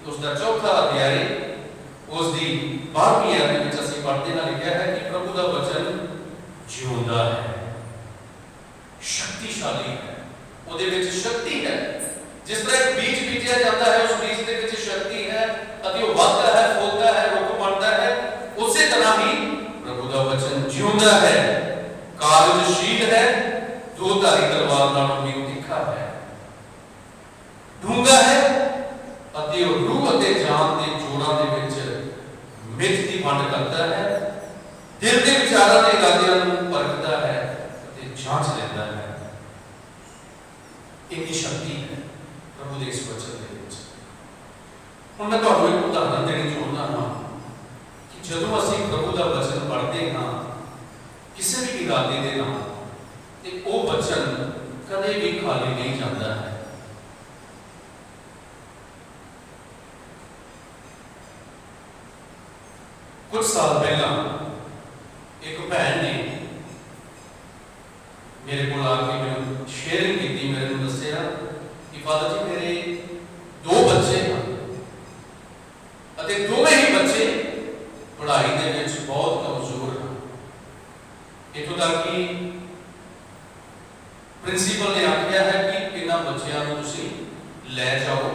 उसका 4था अध्याय उसकी 12वीं आयत में असीं पढ़ते हैं, लिखा है कि प्रभु का वचन जिउंदा है, शक्तिशाली है, ਉਹਦੇ ਵਿੱਚ शक्ति है। जिस तरह एक बीज बीजा जाता है, उस बीज के ਵਿੱਚ शक्ति है, अति वो बढ़ता है, फूलता है, रुख पड़ता है, उसी तरह ही प्रभु का वचन जिउंदा है, कार्यशील है, दो-धारी तलवार नालों भी तीखा है, डूंगा है, अति ਅਤੇ ਉਹ ਰੂਹ ਅਤੇ ਜਾਨ ਦੇ ਜੋੜਾਂ ਦੇ ਵਿੱਚ ਮਿੱਥ ਦੀ ਵੰਡ ਕਰਦਾ ਹੈ, ਦਿਲ ਦੇ ਵਿਚਾਰਾਂ ਦੇ ਇਰਾਦਿਆਂ ਨੂੰ ਪਰਖਦਾ ਹੈ ਅਤੇ ਜਾਂਚ ਲੈਂਦਾ ਹੈ। ਇੰਨੀ ਸ਼ਕਤੀ ਹੈ ਪ੍ਰਭੂ ਦੇ ਇਸ ਵਚਨ ਦੇ ਵਿੱਚ। ਹੁਣ ਮੈਂ ਤੁਹਾਨੂੰ ਇੱਕ ਉਦਾਹਰਨ ਦੇਣੀ ਚਾਹੁੰਦਾ ਹਾਂ ਕਿ ਜਦੋਂ ਅਸੀਂ ਪ੍ਰਭੂ ਦਾ ਵਚਨ ਪੜ੍ਹਦੇ ਹਾਂ ਕਿਸੇ ਵੀ ਇਰਾਦੇ ਦੇ ਨਾਲ, ਤੇ ਉਹ ਵਚਨ ਕਦੇ ਵੀ ਖਾਲੀ ਨਹੀਂ ਜਾਂਦਾ ਹੈ। ਕੁਝ ਸਾਲ ਪਹਿਲਾਂ ਇੱਕ ਭੈਣ ਨੇ ਮੇਰੇ ਕੋਲ ਆ ਕੇ ਮੈਨੂੰ ਸ਼ੇਅਰਿੰਗ ਕੀਤੀ, ਮੈਨੂੰ ਦੱਸਿਆ ਕਿ ਫਾਦਰ ਜੀ ਮੇਰੇ 2 ਬੱਚੇ ਹਨ ਅਤੇ ਦੋਵੇਂ ਹੀ ਬੱਚੇ ਪੜ੍ਹਾਈ ਦੇ ਵਿੱਚ ਬਹੁਤ ਕਮਜ਼ੋਰ ਹਨ। ਇੱਥੋਂ ਤੱਕ ਕਿ ਪ੍ਰਿੰਸੀਪਲ ਨੇ ਆਖਿਆ ਹੈ ਕਿ ਇਹਨਾਂ ਬੱਚਿਆਂ ਨੂੰ ਤੁਸੀਂ ਲੈ ਜਾਓ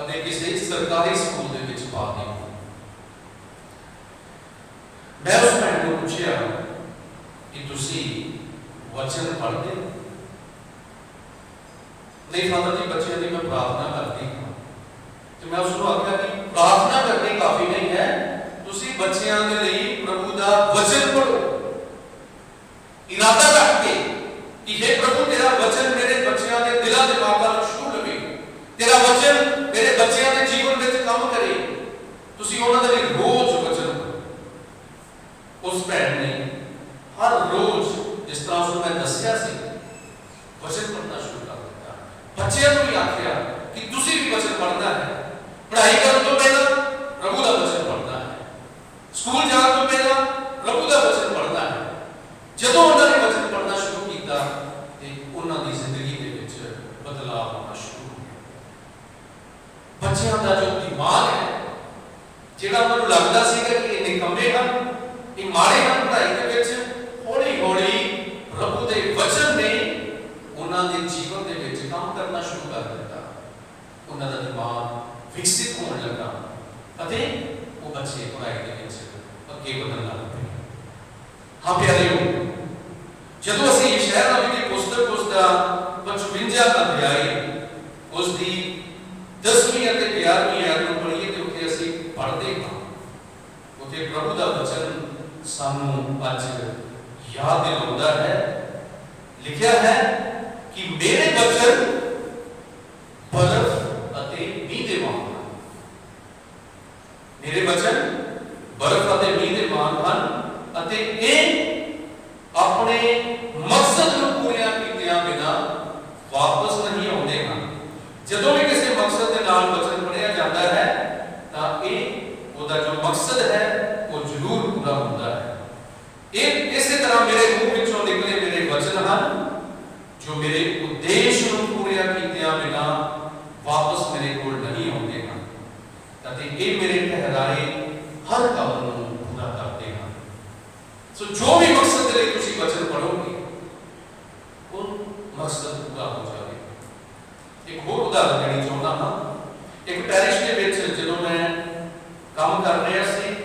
ਅਤੇ ਕਿਸੇ ਸਰਕਾਰੀ ਸਕੂਲ ਦੇ ਵਿੱਚ ਪਾ ਦਿਓ। ਮੈਂ ਉਸ ਭੈਣ ਨੂੰ ਪੁੱਛਿਆ ਕਿ ਤੁਸੀਂ ਵਚਨ ਪੜ੍ਹਦੇ ਹੋ? ਨਹੀਂ ਫਾਦਰ ਜੀ, ਬੱਚਿਆਂ ਦੀ ਮੈਂ ਪ੍ਰਾਰਥਨਾ ਕਰਦੀ ਹਾਂ। ਤੇ ਮੈਂ ਉਸ ਨੂੰ ਆਖਿਆ ਕਿ ਪ੍ਰਾਰਥਨਾ ਕਰਨੀ ਕਾਫੀ ਨਹੀਂ ਹੈ, ਤੁਸੀਂ ਬੱਚਿਆਂ ਦੇ ਲਈ ਪ੍ਰਭੂ ਦਾ ਵਚਨ ਪੜ੍ਹੋ, ਇਰਾਦਾ ਰੱਖ ਕੇ ਕਿ हे ਪ੍ਰਭੂ ਤੇਰਾ ਵਚਨ ਮੇਰੇ ਬੱਚਿਆਂ ਦੇ ਦਿਲਾਂ ਦਿਮਾਗਾਂ ਨੂੰ ਛੂਹ ਲਵੇ, ਤੇਰਾ ਵਚਨ ਮੇਰੇ ਬੱਚਿਆਂ ਦੇ ਜੀਵਨ ਵਿੱਚ ਕੰਮ ਕਰੇ। ਤੁਸੀਂ ਉਹਨਾਂ ਦੇ ਲਈ ਰੋਜ਼ ਵਚਨ ਪੜ੍ਹੋ। ਉਸ ਭੈਣ ਨੇ ਹਰ ਰੋਜ਼ ਜਿਸ ਤਰ੍ਹਾਂ ਉਸ ਨੂੰ ਮੈਂ ਦੱਸਿਆ ਸੀ ਵਚਨ ਪੜ੍ਹਨਾ ਸ਼ੁਰੂ ਕਰ ਦਿੱਤਾ। ਬੱਚਿਆਂ ਨੂੰ ਵੀ ਆਖਿਆ ਕਿ ਤੁਸੀਂ ਵੀ ਵਚਨ ਪੜ੍ਹਨਾ ਹੈ, ਪੜ੍ਹਾਈ ਕਰਨ ਤੋਂ ਪਹਿਲਾਂ ਪ੍ਰਭੂ ਦਾ ਵਚਨ ਪੜ੍ਹਨਾ ਹੈ, ਸਕੂਲ ਜਾਣ ਤੋਂ ਪਹਿਲਾਂ ਪ੍ਰਭੂ ਦਾ ਵਚਨ ਪੜ੍ਹਨਾ ਹੈ। ਜਦੋਂ ਉਹਨਾਂ ਨੇ ਵਚਨ ਪੜ੍ਹਨਾ ਸ਼ੁਰੂ ਕੀਤਾ ਤੇ ਉਹਨਾਂ ਦੀ ਜ਼ਿੰਦਗੀ ਦੇ ਵਿੱਚ ਬਦਲਾਅ ਆਉਣਾ ਸ਼ੁਰੂ ਹੋ ਗਿਆ। ਬੱਚਿਆਂ ਦਾ ਜੋ ਦਿਮਾਗ ਹੈ, ਜਿਹੜਾ ਉਹਨਾਂ ਨੂੰ ਲੱਗਦਾ ਸੀਗਾ ਕਿ ਇਹ ਨਿਕੰਮੇ ਹਨ, ਇਹ ਮਾੜੇ ਹਨ ਪੜ੍ਹਾਈ ਦੇ ਵਿੱਚ, ਹੌਲੀ ਹੌਲੀ ਪ੍ਰਭੂ ਦੇ ਵਚਨ ਨੇ ਉਹਨਾਂ ਦੇ ਜੀਵਨ ਦੇ ਵਿੱਚ ਕੰਮ ਕਰਨਾ ਸ਼ੁਰੂ ਕਰ ਦਿੱਤਾ। ਉਹਨਾਂ ਦਾ ਦਿਮਾਗ ਵਿਕਸਿਤ ਹੋਣ ਲੱਗਾ ਅਤੇ ਉਹ ਬੱਚੇ ਪੜ੍ਹਾਈ ਦੇ ਵਿੱਚ ਅੱਗੇ ਵਧਣ ਲੱਗ ਪਏ। ਹਾਂ ਪਿਆਰਿਓ, ਜਦੋਂ ਅਸੀਂ ਯਸ਼ਾਇਆ ਨਬੀ ਦੀ ਪੁਸਤਕ ਉਸਦਾ 55 ਅਧਿਆਇ ਉਸਦੀ 10ਵੀਂ ਅਤੇ 11ਵੀਂ ਆਇਤ ਨੂੰ ਪੜ੍ਹੀਏ ਤੇ ਉੱਥੇ ਅਸੀਂ ਪੜ੍ਹਦੇ ਹਾਂ, ਉੱਥੇ ਪ੍ਰਭੂ ਦਾ ਵਚਨ ਸਾਨੂੰ ਅੱਜ ਯਾਦ ਦਿਲਾਉਂਦਾ ਹੈ। ਲਿਖਿਆ ਹੈ ਕਿ ਮੇਰੇ ਵਚਨ ਬਰਫ਼ ਅਤੇ ਮੀਂਹ ਦੇ ਵਾਂਗ ਹਨ। ਮੇਰੇ ਵਚਨ ਬਰਫ਼ ਅਤੇ ਮੀਂਹ ਦੇ ਵਾਂਗ ਹਨ ਅਤੇ ਇਹ ਆਪਣੇ ਮਕਸਦ ਨੂੰ ਪੂਰਾ ਕੀਤਿਆਂ ਬਿਨਾਂ ਵਾਪਸ ਨਹੀਂ ਆਉਂਦੇ ਹਨ। ਜਦੋਂ ਵੀ ਕਿਸੇ ਮਕਸਦ ਦੇ ਨਾਲ ਵਚਨ ਪੜ੍ਹਿਆ ਜਾਂਦਾ ਹੈ ਤਾਂ ਇਹ ਉਹਦਾ ਜੋ ਮਕਸਦ ਹੈ ਉਹ ਜ਼ਰੂਰ ਪੂਰਾ ਹੁੰਦਾ ਹੈ। ਇਹ ਇਸੇ ਤਰ੍ਹਾਂ ਮੇਰੇ ਮੂੰਹ ਵਿੱਚੋਂ ਨਿਕਲੇ ਮੇਰੇ ਵਚਨ ਹਨ ਜੋ ਮੇਰੇ ਉਦੇਸ਼ ਨੂੰ ਪੂਰਾ ਕੀਤਿਆਂ ਬਿਨਾਂ ਵਾਪਸ ਮੇਰੇ ਕੋਲ ਨਹੀਂ ਆਉਂਦੇ ਹਨ ਅਤੇ ਇਹ ਮੇਰੇ ਠਹਿਰਾਏ ਹਰ ਕੰਮ ਨੂੰ ਪੂਰਾ ਕਰਦੇ ਹਨ। ਸੋ ਜੋ ਵੀ ਮਕਸਦ ਦੇ ਲਈ ਤੁਸੀਂ ਵਚਨ ਪੜ੍ਹੋਗੇ ਉਹ ਮਕਸਦ ਪੂਰਾ ਹੋ ਜਾਵੇ। ਇੱਕ ਹੋਰ ਉਦਾਹਰਨ ਦੇਣੀ ਚਾਹੁੰਦਾ ਹਾਂ। ਇੱਕ ਪੈਰਿਸ਼ ਦੇ ਵਿੱਚ ਜਦੋਂ ਮੈਂ ਕੰਮ ਕਰ ਰਿਹਾ ਸੀ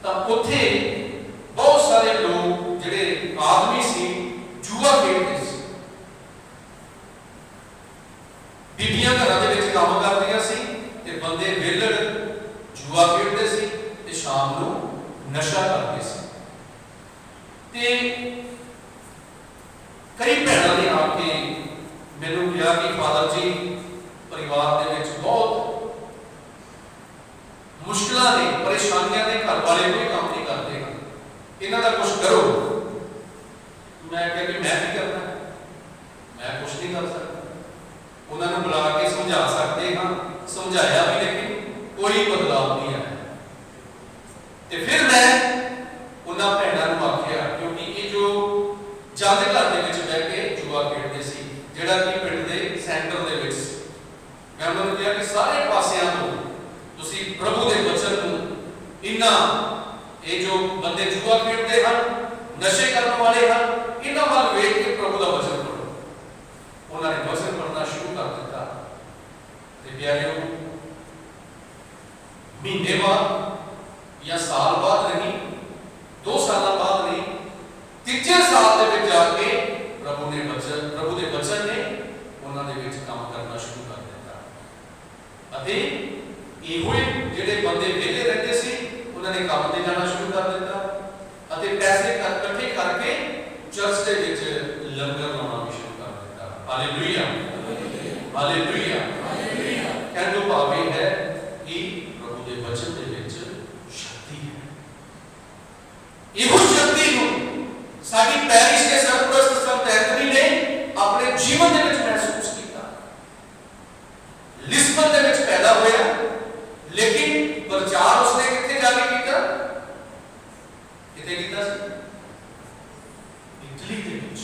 ਤਾਂ ਉੱਥੇ ਬਹੁਤ ਸਾਰੇ ਲੋਕ ਜਿਹੜੇ ਆਦਮੀ ਸੀ ਜੂਆ ਖੇਡਦੇ ਸੀ। ਬੀਬੀਆਂ ਘਰਾਂ ਦੇ ਵਿੱਚ ਕੰਮ ਕਰਦੀਆਂ ਸੀ ਤੇ ਬੰਦੇ ਵਿਹਲੜ ਜੂਆ ਖੇਡਦੇ ਸੀ ਤੇ ਸ਼ਾਮ ਨੂੰ ਨਸ਼ਾ ਕਰਦੇ ਸੀ। ਤੇ ਕਈ ਭੈਣਾਂ ਨੇ ਆ ਕੇ ਮੈਨੂੰ ਕਿਹਾ ਕਿ ਫਾਦਰ ਜੀ, ਪਰਿਵਾਰ ਦੇ ਵਿੱਚ ਬਹੁਤ ਮੁਸ਼ਕਿਲਾਂ ਨੇ, ਪਰੇਸ਼ਾਨੀਆਂ ਨੇ, ਘਰ ਵਾਲੇ ਕੋਈ ਕੰਮ ਨਹੀਂ ਕਰਦੇ ਹਨ, ਇਹਨਾਂ ਦਾ ਕੁਝ ਕਰੋ। ਮੈਂ ਕਿਹਾ ਕਿ ਮੈਂ ਕੀ ਕਰਨਾ, ਮੈਂ ਕੁਝ ਨਹੀਂ ਕਰ ਸਕਦਾ। ਉਹਨਾਂ ਨੂੰ ਬੁਲਾ ਕੇ ਸਮਝਾ ਸਕਦੇ ਹਾਂ, ਸਮਝਾਇਆ ਵੀ ਲੇਕਿਨ ਕੋਈ ਬਦਲਾਅ ਨਹੀਂ ਆਇਆ। ਤੇ ਫਿਰ ਮੈਂ ਉਹਨਾਂ ਭੈਣਾਂ ਨੂੰ ਆਖਿਆ, ਕਿਉਂਕਿ ਇਹ ਜੋ ਜੱਜ ਘਰ ਦੇ ਵਿੱਚ ਬਹਿ ਕੇ ਜੂਆ ਖੇਡਦੇ ਸੀ, ਜਿਹੜਾ ਕਿ ਪਿੰਡ ਦੇ ਸੈਂਟਰ ਦੇ ਵਿੱਚ ਸੀ, ਮੈਂ ਉਹਨਾਂ ਨੂੰ ਕਿਹਾ ਕਿ ਸਾਰੇ ਪਾਸਿਆਂ ਤੋਂ ਤੁਸੀਂ ਪ੍ਰਭੂ ਦੇ ਵਚਨ ਨੂੰ ਇਹ ਜੋ ਬੰਦੇ ਜੂਆ ਖੇਡਦੇ ਹਨ, ਨਸ਼ੇ ਕਰਨ ਵਾਲੇ ਹਨ, ਇਹਨਾਂ ਵੱਲ ਵੇਖ ਕੇ ਪ੍ਰਭੂ ਦਾ ਵਚਨ ਪੜ੍ਹੋ। ਉਹਨਾਂ ਨੇ ਵਚਨ ਪੜ੍ਹਨਾ ਸ਼ੁਰੂ ਕਰ ਦਿੱਤਾ ਤੇ ਪਿਆਰਿਓ, ਮਹੀਨੇ ਬਾਅਦ ਜਾਂ ਸਾਲ ਬਾਅਦ ਨਹੀਂ, 2 ਸਾਲਾਂ ਬਾਅਦ ਨਹੀਂ, 3 ਸਾਲ ਦੇ ਵਿੱਚ ਜਾ ਕੇ ਪ੍ਰਭੂ ਦੇ ਵਚਨ ਨੇ ਉਹਨਾਂ ਦੇ ਵਿੱਚ ਕੰਮ ਕਰਨਾ ਸ਼ੁਰੂ ਕਰ ਦਿੱਤਾ ਅਤੇ ਇਹੋ ਹੀ ਜਿਹੜੇ ਬੰਦੇ ਵਿਹਲੇ ਰਹਿੰਦੇ ਸੀ ਉਹਨਾਂ ਨੇ ਕੰਮ ਤੇ ਜਾਣਾ ਸ਼ੁਰੂ ਕਰ ਦਿੱਤਾ ਅਤੇ ਪੈਸੇ ਇਕੱਠੇ ਕਰਕੇ ਚਰਚ ਦੇ ਵਿੱਚ ਲੰਗਰ ਲਾਉਣਾ ਵੀ ਸ਼ੁਰੂ ਕਰ ਦਿੱਤਾ। Hallelujah, hallelujah. ਕਹਿਣ ਤੋਂ ਭਾਵ ਇਹ ਹੈ ਕਿ ਪ੍ਰਭੂ ਦੇ ਵਚਨ ਦੇ ਵਿੱਚ ਸ਼ਕਤੀ ਹੈ। ਇਹੋ ਸ਼ਕਤੀ ਨੂੰ ਸਾਡੀ ਪੈਰਿਸ਼ ਦੇ ਸਰਪ੍ਰਸਤ ਸੰਤ ਐਂਥਨੀ ਨੇ ਆਪਣੇ ਜੀਵਨ ਦੇ ਵਿੱਚ ਮਹਿਸੂਸ ਕੀਤਾ। ਲਿਸਬਨ ਦੇ ਵਿੱਚ ਪੈਦਾ ਹੋਇਆ, ਲੇਕਿਨ ਪ੍ਰਚਾਰ ਉਸਨੇ ਕਿੱਥੇ ਜਾ ਕੇ ਕੀਤਾ? ਕਿੱਥੇ ਕੀਤਾ ਸੀ? ਇਟਲੀ ਦੇ ਵਿੱਚ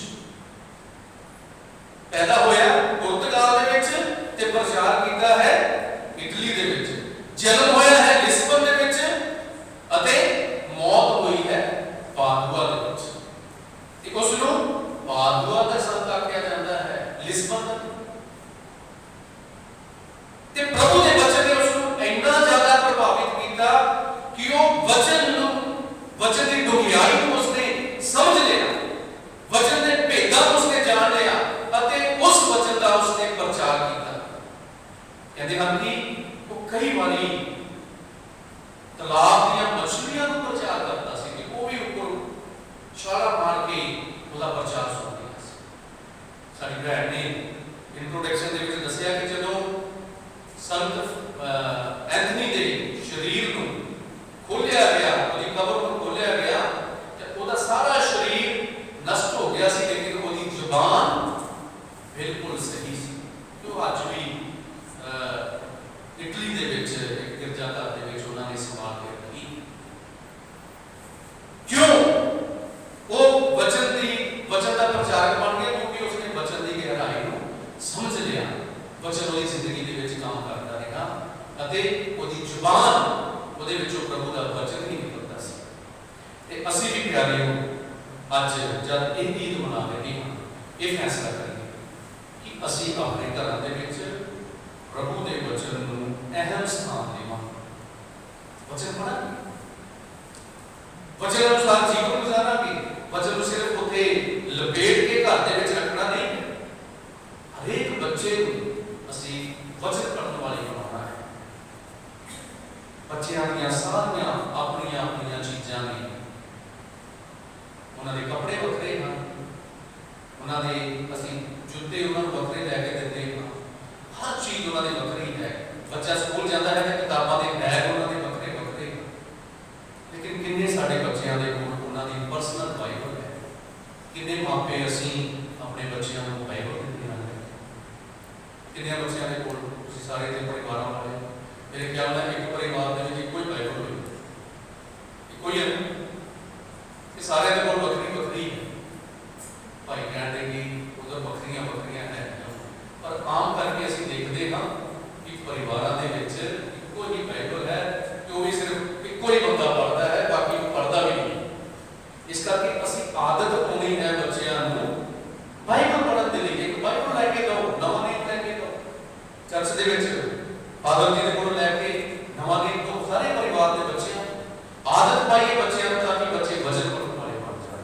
ਪੈਦਾ ਹੋਇਆ, ਪੁਰਤਗਾਲ ਦੇ ਵਿੱਚ, ਤੇ ਪ੍ਰਚਾਰ ਕੀਤਾ ਹੈ ਇਟਲੀ ਦੇ ਵਿੱਚ। ਜਨਮ ਹੋਇਆ ਹੈ ਲਿਸਬਨ ਦੇ ਵਿੱਚ ਅਤੇ ਮੌਤ ਹੋਈ ਹੈ ਪਾਦੂਆ ਦੇ ਵਿੱਚ। ਤੇ ਉਸ ਨੂੰ ਪਾਦੂਆ ਦਾ ਸੰਤ ਆਖਿਆ ਜਾਂਦਾ ਹੈ, ਲਿਸਬਨ ਦਾ। ਤੇ ਪ੍ਰਭੂ ਦੇ ਵਚਨ ਨੇ ਉਸ ਨੂੰ ਇੰਨਾ ਜ਼ਿਆਦਾ ਪ੍ਰਭਾਵਿਤ ਕੀਤਾ ਕਿ ਉਹ ਵਚਨ ਦੀ ਡੂੰਘਾਈ ਨੂੰ ਉਸਨੇ ਸਮਝ ਲਿਆ, ਵਚਨ ਦੇ ਭੇਦਾਂ ਨੂੰ ਉਸਨੇ ਜਾਣ ਲਿਆ ਅਤੇ ਉਸ ਵਚਨ ਦਾ ਉਸਨੇ ਪ੍ਰਚਾਰ ਕੀਤਾ। ਕਹਿੰਦੇ ਹਨ ਕਿ ਉਹ ਕਈ ਵਾਰੀ ਤਲਾਬ ਦੀਆਂ ਮਛਲੀਆਂ ਨੂੰ ਪ੍ਰਚਾਰ ਕਰਦਾ ਸੀ ਕਿ ਉਹ ਵੀ ਉੱਪਰ ਛਾਲਾ ਮਾਰ ਕੇ ਉਹਦਾ ਪ੍ਰਚਾਰ ਸੁਣਦੀਆਂ ਸੀ। ਸਾਡੀ ਭੈਣ ਨੇ ਇੰਟਰੋਡਕਸ਼ਨ ਦੇ ਵਿੱਚ ਦੱਸਿਆ ਕਿ ਜਦੋਂ ਸੰਤ ਐਂਥਨੀ ਦੇ ਸਰੀਰ ਨੂੰ ਖੋਲਿਆ ਗਿਆ, ਉਹਦੀ ਕਬਰ ਨੂੰ ਖੋਲਿਆ ਗਿਆ ਤੇ ਉਹਦਾ ਸਾਰਾ ਸਰੀਰ ਨਸ਼ਟ ਹੋ ਗਿਆ ਸੀ, ਲੇਕਿਨ ਉਹਦੀ ਜ਼ੁਬਾਨ ਬਿਲਕੁਲ ਸਹੀ ਸੀ। ਜੋ ਅੱਜ ਵੀ ਇਟਲੀ ਦੇ ਵਿੱਚ ਇੱਕ ਗਿਰਜਾਘਰ ਦੇ ਵਿੱਚ ਉਹਨਾਂ ਨੇ ਸੰਭਾਲ ਕੇ ਰੱਖੀ। ਕਿਉਂ? ਉਹ ਵਚਨ ਦਾ ਪ੍ਰਚਾਰਕ ਬਣ ਗਿਆ, ਕਿਉਂਕਿ ਉਸਨੇ ਵਚਨ ਦੀ ਗਹਿਰਾਈ ਨੂੰ ਸਮਝ ਲਿਆ। ਵਚਨ ਉਹਦੀ ਜ਼ਿੰਦਗੀ ਦੇ ਵਿੱਚ ਕੰਮ ਕਰਦਾ ਰਿਹਾ ਅਤੇ ਉਹਦੀ ਜ਼ੁਬਾਨ ਉਹਦੇ ਵਿੱਚੋਂ ਪ੍ਰਭੂ ਦਾ ਵਚਨ ਹੀ ਨਿਕਲਦਾ ਸੀ। ਤੇ ਅਸੀਂ ਵੀ ਪਿਆਰਿਓ ਅੱਜ ਜਦ ਇਹ ਈਦ ਮਨਾ ਰਹੇ ਹਾਂ, ਇਹ ਫੈਸਲਾ ਕਰੀਏ ਕਿ ਅਸੀਂ ਆਪਣੇ ਘਰਾਂ ਦੇ ਵਿੱਚ ਪ੍ਰਭੂ ਦੇ ਵਚਨ ਨੂੰ ਅਹਿਮ ਸਥਾਨ ਦੇਵਾਂਗੇ। ਵਚਨ ਪੜਾਂਗੇ, ਵਚਨ ਅਨੁਸਾਰ ਜੀਵਨ ਗੁਜ਼ਾਰਾਂਗੇ। ਵਚਨ ਨੂੰ ਸਿਰਫ ਉੱਥੇ ਲਪੇਟ ਕੇ ਘਰ ਦੇ ਵਿੱਚ ਰੱਖਣਾ ਨਹੀਂ, ਹਰੇਕ ਬੱਚੇ ਨੂੰ ਅਸੀਂ ਵਚਨ ਪੜ੍ਹਨ ਵਾਲੇ ਬਣਾਉਣਾ ਹੈ। ਬੱਚਿਆਂ ਦੀਆਂ ਸਾਰੀਆਂ ਆਪਣੀਆਂ ਚੀਜ਼ਾਂ ਨੇ, ਉਹਨਾਂ ਦੇ ਕੱਪੜੇ ਵੱਖਰੇ ਹਨ, ਉਹਨਾਂ ਦੇ ਅਸੀਂ ਜੁੱਤੇ ਉਹਨਾਂ ਨੂੰ ਵੱਖਰੇ ਲੈ ਕੇ ਦਿੰਦੇ ਹਾਂ, ਹਰ ਚੀਜ਼ ਉਹਨਾਂ ਦੀ ਵੱਖਰੀ ਹੈ। ਬੱਚਾ ਸਕੂਲ ਜਾਂਦਾ ਹੈ ਤਾਂ ਕਿਤਾਬਾਂ ਦੇ ਬੈਗ ਉਹਨਾਂ ਦੇ ਵੱਖਰੇ ਵੱਖਰੇ, ਲੇਕਿਨ ਕਿੰਨੇ ਸਾਡੇ ਬੱਚਿਆਂ ਦੇ ਕੋਲ ਉਹਨਾਂ ਦੀ ਪਰਸਨਲ ਬਾਈਬਲ ਹੈ? ਕਿੰਨੇ ਮਾਪੇ ਅਸੀਂ ਆਪਣੇ ਬੱਚਿਆਂ ਨੂੰ ਬਾਈਬਲ ਦਿੰਦੇ ਹਾਂ? ਕਿੰਨੇ ਬੱਚਿਆਂ ਦੇ ਕੋਲ? ਤੁਸੀਂ ਸਾਰੇ ਦੇ ਪਰਿਵਾਰਾਂ ਵਾਲੇ, ਮੇਰੇ ਖਿਆਲ ਨਾਲ ਇੱਕ ਪਰਿਵਾਰ ਦੇ ਵਿੱਚ ਇੱਕੋ ਹੀ ਬਾਈਬਲ ਹੋਈ, ਇੱਕੋ ਹੀ ਹੈ। ਇਹ ਸਾਰਿਆਂ ਦੇ ਕੋਲ ਵੱਖਰੀ ਵੱਖਰੀ ਹੈ। ਭਾਈ ਕਹਿੰਦੇ ਕਿ ਉਧਰ ਵੱਖਰੀਆਂ ਹੈ, ਪਰ ਆਮ ਕਰਕੇ ਅਸੀਂ ਦੇਖਦੇ ਹਾਂ ਕਿ ਪਰਿਵਾਰਾਂ ਦੇ ਵਿੱਚ ਇੱਕੋ ਹੀ ਬਾਈਬਲ ਹੈ ਤੇ ਉਹ ਵੀ ਸਿਰਫ ਇੱਕੋ ਹੀ ਬੰਦਾ ਪੜ੍ਹਦਾ ਹੈ, ਬਾਕੀ ਉਹ ਪੜ੍ਹਦਾ ਵੀ ਨਹੀਂ। ਇਸ ਕਰਕੇ ਅਸੀਂ ਆਦਤ ਪਾਉਣੀ ਹੈ ਬੱਚਿਆਂ ਨੂੰ ਬਾਈਬਲ ਪੜ੍ਹਨ ਦੇ ਲਈ। ਇੱਕ ਬਾਈਬਲ ਲੈ ਕੇ ਦਿਓ, ਨਵਾਂ ਨਿਯਮ ਲੈ ਕੇ ਦਿਓ। ਚਰਚ ਦੇ ਵਿੱਚ ਫਾਦਰ ਜੀ ਦੇ ਕੋਲ ਲੈ ਕੇ ਨਵਾਂ ਨਿਯਮ ਤੋਂ ਸਾਰੇ ਪਰਿਵਾਰ ਦੇ ਬੱਚਿਆਂ ਆਦਤ ਪਾਈਏ ਬੱਚਿਆਂ ਨੂੰ, ਤਾਂ ਕਿ ਬੱਚੇ ਵਚਨ ਪੜ੍ਹਨ ਵਾਲੇ ਬਣ ਜਾਣ।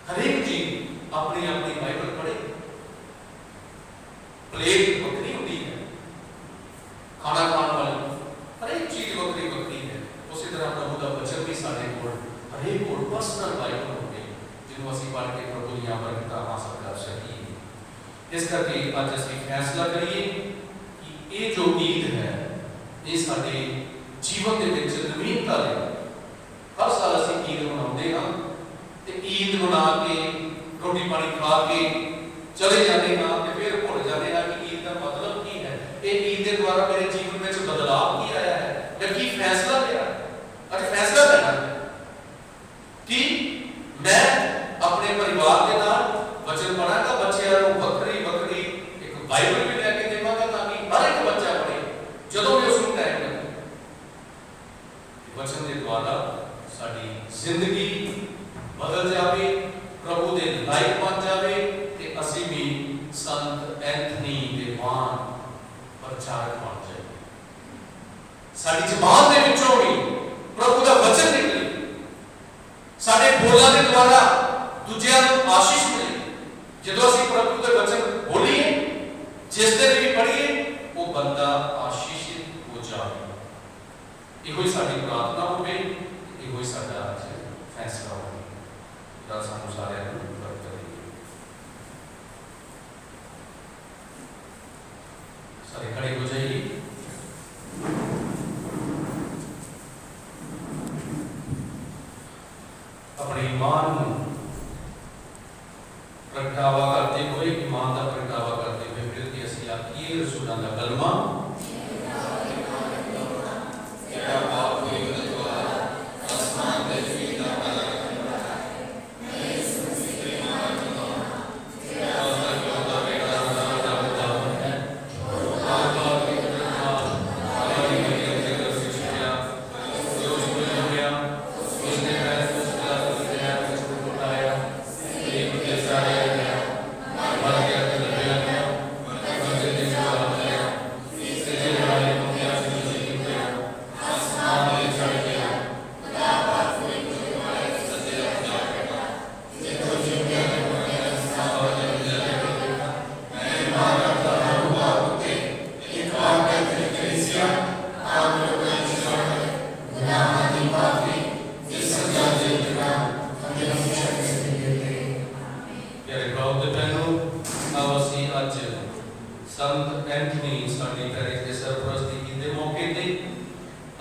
ਹਰੇਕ ਜੀ ਆਪਣੀ ਬਾਈਬਲ ਪੜ੍ਹੇ। ਪਲੇਟ ਵੱਖਰੀ ਹੁੰਦੀ ਹੈ ਖਾਣਾ ਖਾਣ ਵਾਲੀ, ਹਰੇਕ ਚੀਜ਼ ਵੱਖਰੀ ਹੈ। ਉਸੇ ਤਰ੍ਹਾਂ ਪ੍ਰਭੂ ਦਾ ਵਚਨ ਵੀ ਸਾਡੇ ਕੋਲ ਹਰੇਕ ਕੋਲ ਪਰਸਨਲ ਬਾਈਬਲ ਹੋਵੇ, ਜਿਹਨੂੰ ਅਸੀਂ ਪੜ੍ਹ ਕੇ ਪ੍ਰਭੂ ਦੀਆਂ ਬਰਕਤਾਂ ਹਾਸਲ ਕਰ ਸਕੀਏ। ਇਸ ਕਰਕੇ ਅੱਜ ਅਸੀਂ ਫੈਸਲਾ ਕਰੀਏ ਕਿ ਇਹ ਜੋ ਈਦ ਹੈ, ਇਹ ਸਾਡੇ ਜੀਵਨ ਦੇ ਵਿੱਚ ਨਵੀਨਤਾ ਲੈ। ਹਰ ਸਾਲ ਅਸੀਂ ਈਦ ਮਨਾਉਂਦੇ ਹਾਂ ਤੇ ਈਦ ਮਨਾ ਕੇ ਰੋਟੀ ਪਾਣੀ ਖਾ ਕੇ ਚਲੇ ਜਾਂਦੇ ਹਾਂ ਤੇ ਫਿਰ ਭੁੱਲ ਜਾਂਦੇ ਹਾਂ ਕਿ ਈਦ ਦਾ ਮਤਲਬ ਕੀ ਹੈ। ਇਹ ਈਦ ਦੇ ਦੁਆਰਾ ਮੇਰੇ ਜੀਵਨ ਵਿੱਚ ਬਦਲਾਅ ਕੀ ਆਇਆ ਹੈ, ਮੈਂ ਕੀ ਫੈਸਲਾ ਲਿਆ। ਅੱਜ ਫੈਸਲਾ ਕਰਨਾ ਹੈ ਕਿ ਮੈਂ ਆਪਣੇ ਪਰਿਵਾਰ ਦੇ ਨਾਲ ਵਚਨ ਪੜਾਂਗਾ, ਬੱਚਿਆਂ ਨੂੰ ਵੱਖਰੀ ਇੱਕ ਬਾਈਬਲ ਵੀ ਲੈ ਕੇ ਦੇਵਾਂਗਾ, ਤਾਂ ਕਿ ਹਰ ਇੱਕ ਬੱਚਾ ਪੜ੍ਹੇ ਜਦੋਂ ਵੀ ਉਸ ਨੂੰ ਟਾਈਮ ਲੱਗੇ। ਵਚਨ ਦੇ ਦੁਆਰਾ ਸਾਡੀ ਜ਼ਿੰਦਗੀ ਬਦਲ ਜਾਵੇ, ਪ੍ਰਭੂ ਦੇ ਲਾਇਕ ਬਣ ਜਾਵੇ ਤੇ ਅਸੀਂ ਵੀ ਸੰਤ ਐਂਥਨੀ ਦੇ ਵਾਂਗ ਪ੍ਰਚਾਰਕ ਬਣ ਜਾਈਏ। ਸਾਡੀ ਜ਼ਬਾਨ ਦੇ ਵਿੱਚੋਂ ਵੀ ਪ੍ਰਭੂ ਦਾ ਵਚਨ ਨਿਕਲੇ, ਸਾਡੇ ਬੋਲਾਂ ਦੇ ਦੁਆਰਾ ਦੂਜਿਆਂ ਨੂੰ ਆਸ਼ੀਸ਼ ਮਿਲੇ। ਜਦੋਂ ਅਸੀਂ ਪ੍ਰਭੂ ਦੇ ਵਚਨ ਬੋਲੀਏ, ਜਿਸ ਦਿਨ ਵੀ ਪੜ੍ਹੀਏ, ਉਹ ਬੰਦਾ ਆਸ਼ੀਸ਼ ਇਹੋ ਹੀ ਸਾਡੀ ਪ੍ਰਾਰਥਨਾ ਹੋਵੇ, ਇਹੋ ਹੀ ਸਾਡਾ ਅੱਜ ਫੈਸਲਾ ਹੋਵੇ। ਖੁਦਾ ਸਾਨੂੰ ਸਾਰਿਆਂ ਨੂੰ ਬਰਕਤ ਦੇਵੇ। ਸਾਰੇ ਖੜੇ ਹੋ ਜਾਈਏ। अपने ईमान प्रगटावा करते हुए, ईमान का प्रगटावा करते हुए फिर कि असि आखिए रसूलां दा कलमा संत एंथनी साडी पैरिश के सरपरस्ती कीते मौके ते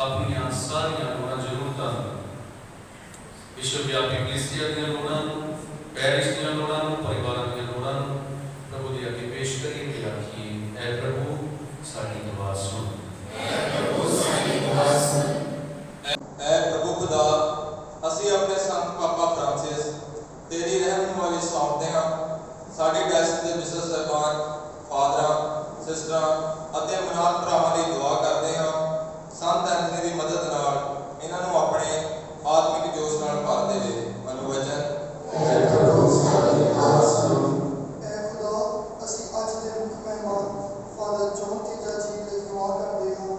अपनी सारिया लोड़ां जरूरतां विश्वव्यापी कलीसिया दी लोड़ां पैरिश दी लोड़ां परिवारां दी लोड़ां प्रभु दे अगे पेश करिए ते आखिए ऐ प्रभु साडी दुआ सुन। ऐ प्रभु साडी दुआ सुन। ऐ प्रभु खुदा ਅਸੀਂ ਆਪਣੇ ਸੰਤ ਪਾਪਾ ਫਰਾਂਸਿਸ तेरी रहनुमाई सौंपते हैं। साडी डायसिस ਦੇ ਬਿਸ਼ਪ ਸਾਹਿਬਾਨ, ਫਾਦਰਾਂ, ਸਿਸਟਰਾਂ ਅਤੇ ਮਨਾਤ ਭਰਾਵਾਂ ਦੀ ਦੁਆ ਕਰਦੇ ਹਾਂ। ਸੰਤ ਐਂਥਨੀ ਦੀ ਮਦਦ ਨਾਲ ਇਹਨਾਂ ਨੂੰ ਆਪਣੇ ਆਤਮਿਕ ਜੋਸ਼ ਨਾਲ ਭਰ ਦੇਵੇ। ਅਨੁਵਚਨ। ਐ ਖੁਦਾ ਅਸੀਂ ਅੱਜ ਦੇ ਮੁੱਖ ਮਹਿਮਾਨ ਫਾਦਰ ਜੌਨ ਤੀਜਾ ਜੀ ਲਈ ਦੁਆ ਕਰਦੇ ਹਾਂ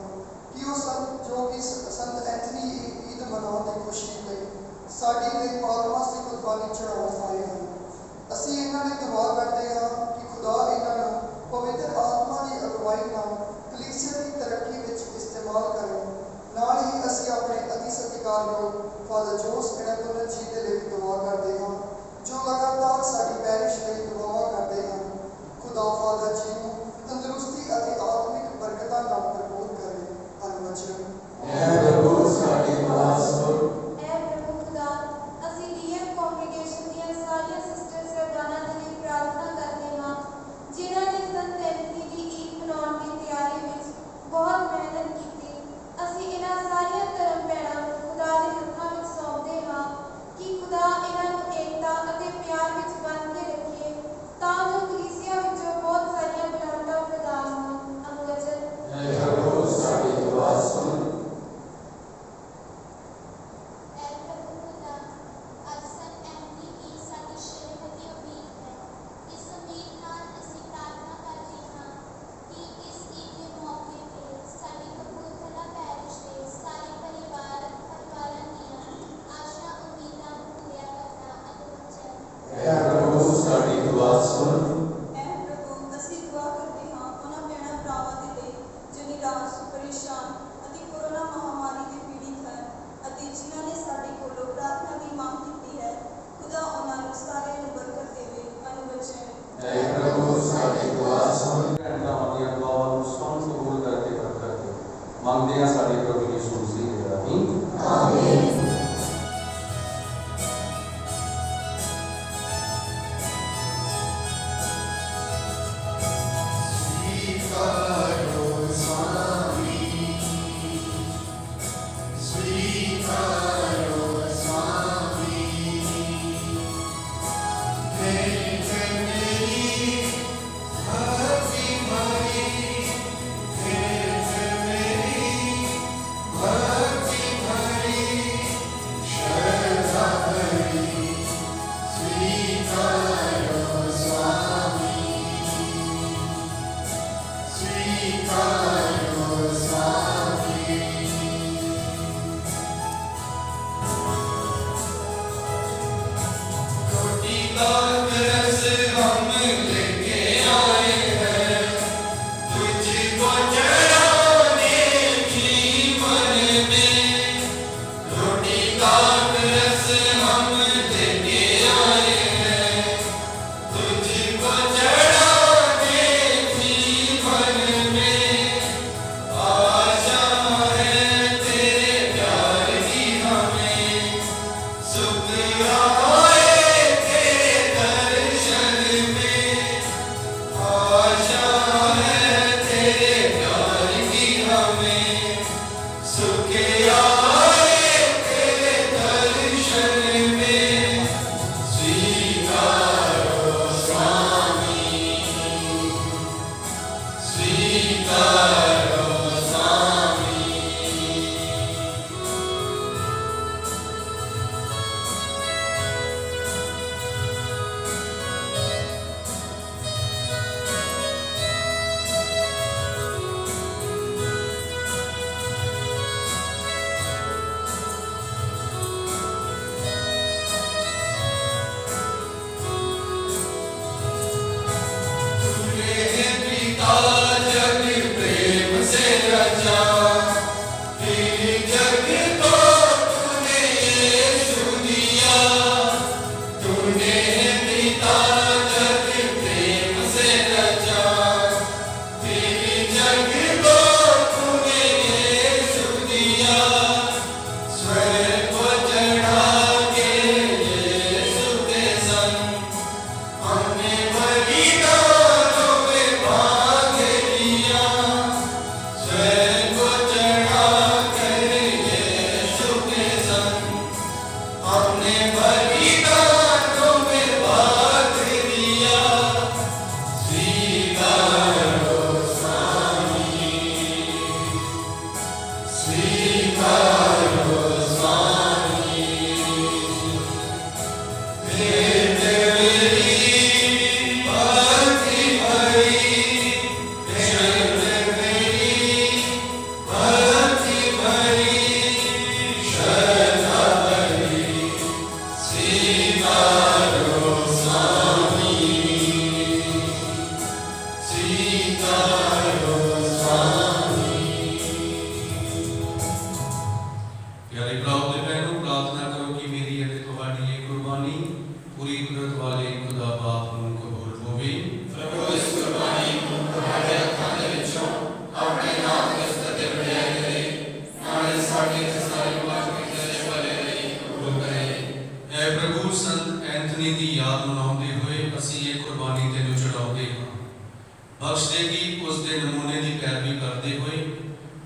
ਕਿ ਉਹ ਸੰਤ ਜੋ ਕਿ ਸੰਤ ਐਂਥਨੀ ਈਦ ਮਨਾਉਣ ਦੀ ਖੁਸ਼ੀ ਲਈ ਸਾਡੀ ਲਈ ਪਾਲਮਾਸ ਦੀ ਕੁਰਬਾਨੀ ਚੜਾਉਣ ਆਏ ਹਨ। ਅਸੀਂ ਇਹਨਾਂ ਲਈ ਦੁਆ ਕਰਦੇ ਹਾਂ ਕਿ ਖੁਦਾ ਇਹਨਾਂ ਨੂੰ ਪਵਿੱਤਰ ਆਤਮਾ ਦੀ ਅਗਵਾਈ ਨਾਲ ਕਲੀਸਿਆ ਦੀ ਤਰੱਕੀ ਵਿੱਚ ਇਸਤੇਮਾਲ ਕਰੇ। ਨਾਲ ਹੀ ਅਸੀਂ ਆਪਣੇ ਅਤੀ ਸਤਿਕਾਰਯੋਗ ਫਾਦਰ ਜੋਸ ਐਡਮਨ ਜੀ ਦੇ ਲਈ ਦੁਆ ਕਰਦੇ ਹਾਂ ਜੋ ਲਗਾਤਾਰ ਸਾਡੀ ਪੈਰਿਸ਼ ਲਈ ਦੁਆਵਾਂ ਕਰਦੇ ਹਨ। ਖੁਦਾ ਫਾਦਰ ਜੀ ਨੂੰ ਤੰਦਰੁਸਤੀ ਅਤੇ ਆਤਮਿਕ ਬਰਕਤਾਂ ਨਾਲ ਭਰਪੂਰ ਕਰੇ। ਅਨੁਵਚਨ। ਐ ਪ੍ਰਭੂ ਸਾਡੀ ਦੁਆ ਸੁਣ। ਐ ਪ੍ਰਭੂ ਖੁਦਾ ਅਸੀਂ ਡੀਐਮ ਕੰਗਰੀਗੇਸ਼ਨ ਦੀਆਂ ਸਾਰੀਆਂ ਸਿਸਟਰ ਸਰਦਾਨਾਂ ਦੇ ਲਈ ਪ੍ਰਾਰਥਨਾ ਕਰਦੇ ਹਾਂ ਜਿਨ੍ਹਾਂ ਨੇ ਸੰਤ ਐਂਥਨੀ ਦੀ ਈਦ ਮਨਾਉਣ ਦੀ ਤਿਆਰੀ ਵਿੱਚ ਬਹੁਤ ਮਿਹਨਤ ਕੀਤੀ। ਅਸੀਂ ਇਹਨਾਂ ਸਾਰੀਆਂ ਧਰਮ ਭੈਣਾਂ ਨੂੰ ਖੁਦਾ ਦੇ ਹੱਥਾਂ ਵਿੱਚ ਸੌਂਪਦੇ ਹਾਂ ਕਿ ਖੁਦਾ ਇਹਨਾਂ ਨੂੰ ਏਕਤਾ ਅਤੇ ਪਿਆਰ ਵਿੱਚ ਬੰਨ੍ਹ ਕੇ ਰੱਖੇ ਤਾਂ ਜੋ ਕਲੀਸਿਆ ਵਿੱਚੋਂ ਬਹੁਤ ਸਾਰੀਆਂ ਬਰਾਬਰਤਾ ਪ੍ਰਦਾਨ ਹੋਣ। ਅਨੁਵਚਨ। ਐ ਪ੍ਰਭੂ ਸਾਡੀ ਦੁਆ ਸੁਣ। ਐ ਪ੍ਰਭੂ ਖੁਦਾ ਅੱਜ ਸੰਤ ਐਂਥਨੀ ਦੀ ਸਾਡੀ ਸ਼ਰੇਆਤੀ ਉਮੀਦ ਹੈ। ਇਸ ਉਮੀਦ ਨਾਲ ਅਸੀਂ ਪ੍ਰਾਰਥਨਾ ਕਰਦੇ ਹਾਂ ਕਿ ਇਸ ਈਦ ਦੇ ਮੌਕੇ ਤੇ ਸਾਡੀ ਕਪੂਰਥਲਾ ਪੈਰਿਸ਼ ਦੇ ਸਾਰੇ ਪਰਿਵਾਰਾਂ ਦੀਆਂ ਆਸ਼ਾ ਉਮੀਦਾਂ ਨੂੰ ਪੂਰੀਆਂ ਕਰਨਾ। ਅਨੁਵਚਨ। ਐ ਪ੍ਰਭੂ ਸਾਡੀ ਦੁਆ ਸੁਣ। ਐ ਪ੍ਰਭੂ ਅਸੀਂ ਦੁਆ ਕਰਦੇ ਹਾਂ ਉਹਨਾਂ ਭੈਣਾਂ ਭਰਾਵਾਂ ਦੇ ਲਈ ਜੋ ਨਿਰਾਸ਼, ਪਰੇਸ਼ਾਨ ਅਤੇ ਕੋਰੋਨਾ ਮਹਾਮਾਰੀ ਦੇ ਪੀੜਿਤ ਹਨ ਅਤੇ ਜਿਨ੍ਹਾਂ ਨੇ ਸਾਡੇ ਕੋਲੋਂ ਪ੍ਰਾਰਥਨਾ ਦੀ ਮੰਗ ਕੀਤੀ ਹੈ। ਖੁਦਾ ਉਹਨਾਂ ਨੂੰ ਸਾਰਿਆਂ ਨੂੰ ਬਰਕਤ ਦੇਵੇ। ਅਨੁਵਚਨ। ਐ ਪ੍ਰਭੂ ਸਾਡੀ ਦੁਆ ਸੁਣ। ਭੈਣਾਂ ਦੀਆਂ ਦੁਆਵਾਂ ਨੂੰ ਸੁਣ ਕਬੂਲ ਕਰਕੇ ਬਰਕਤ ਦੇ। ਮੰਗਦੇ ਹਾਂ ਸਾਡੇ ਪ੍ਰਭੂ ਯਿਸੂ ਮਸੀਹ ਦੇ ਰਾਹੀਂ। ਆਮੀਨ। Happy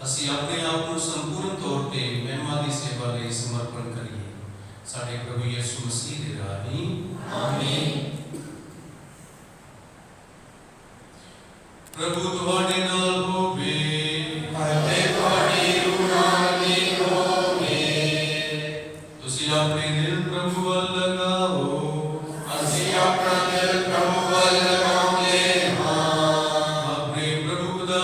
ਅਸੀਂ ਆਪਣੇ ਆਪ ਨੂੰ ਸੰਪੂਰਨ ਤੌਰ ਤੇ ਮਹਿਮਾ ਦੀ ਸੇਵਾ ਲਈ ਸਮਰਪਣ ਕਰੀਏ। ਸਾਡੇ ਪ੍ਰਭੂ ਯਿਸੂ ਮਸੀਹ ਦੇ ਰਾਹੀਂ ਆਮੀਨ। ਪ੍ਰਭੂ ਤੁਹਾਡੇ ਨਾਲ ਹੋਵੇ ਅਤੇ ਤੁਹਾਡੀ ਰੂਹ ਨਾਲ ਵੀ ਹੋਵੇ। ਤੁਸੀਂ ਆਪਣੇ ਦਿਲ ਪ੍ਰਭੂ ਵੱਲ ਲਗਾਓ। ਅਸੀਂ ਆਪਣਾ ਦਿਲ ਪ੍ਰਭੂ ਵੱਲ ਲਗਾਉਂਦੇ ਹਾਂ। ਆਪਣੇ ਪ੍ਰਭੂ ਦਾ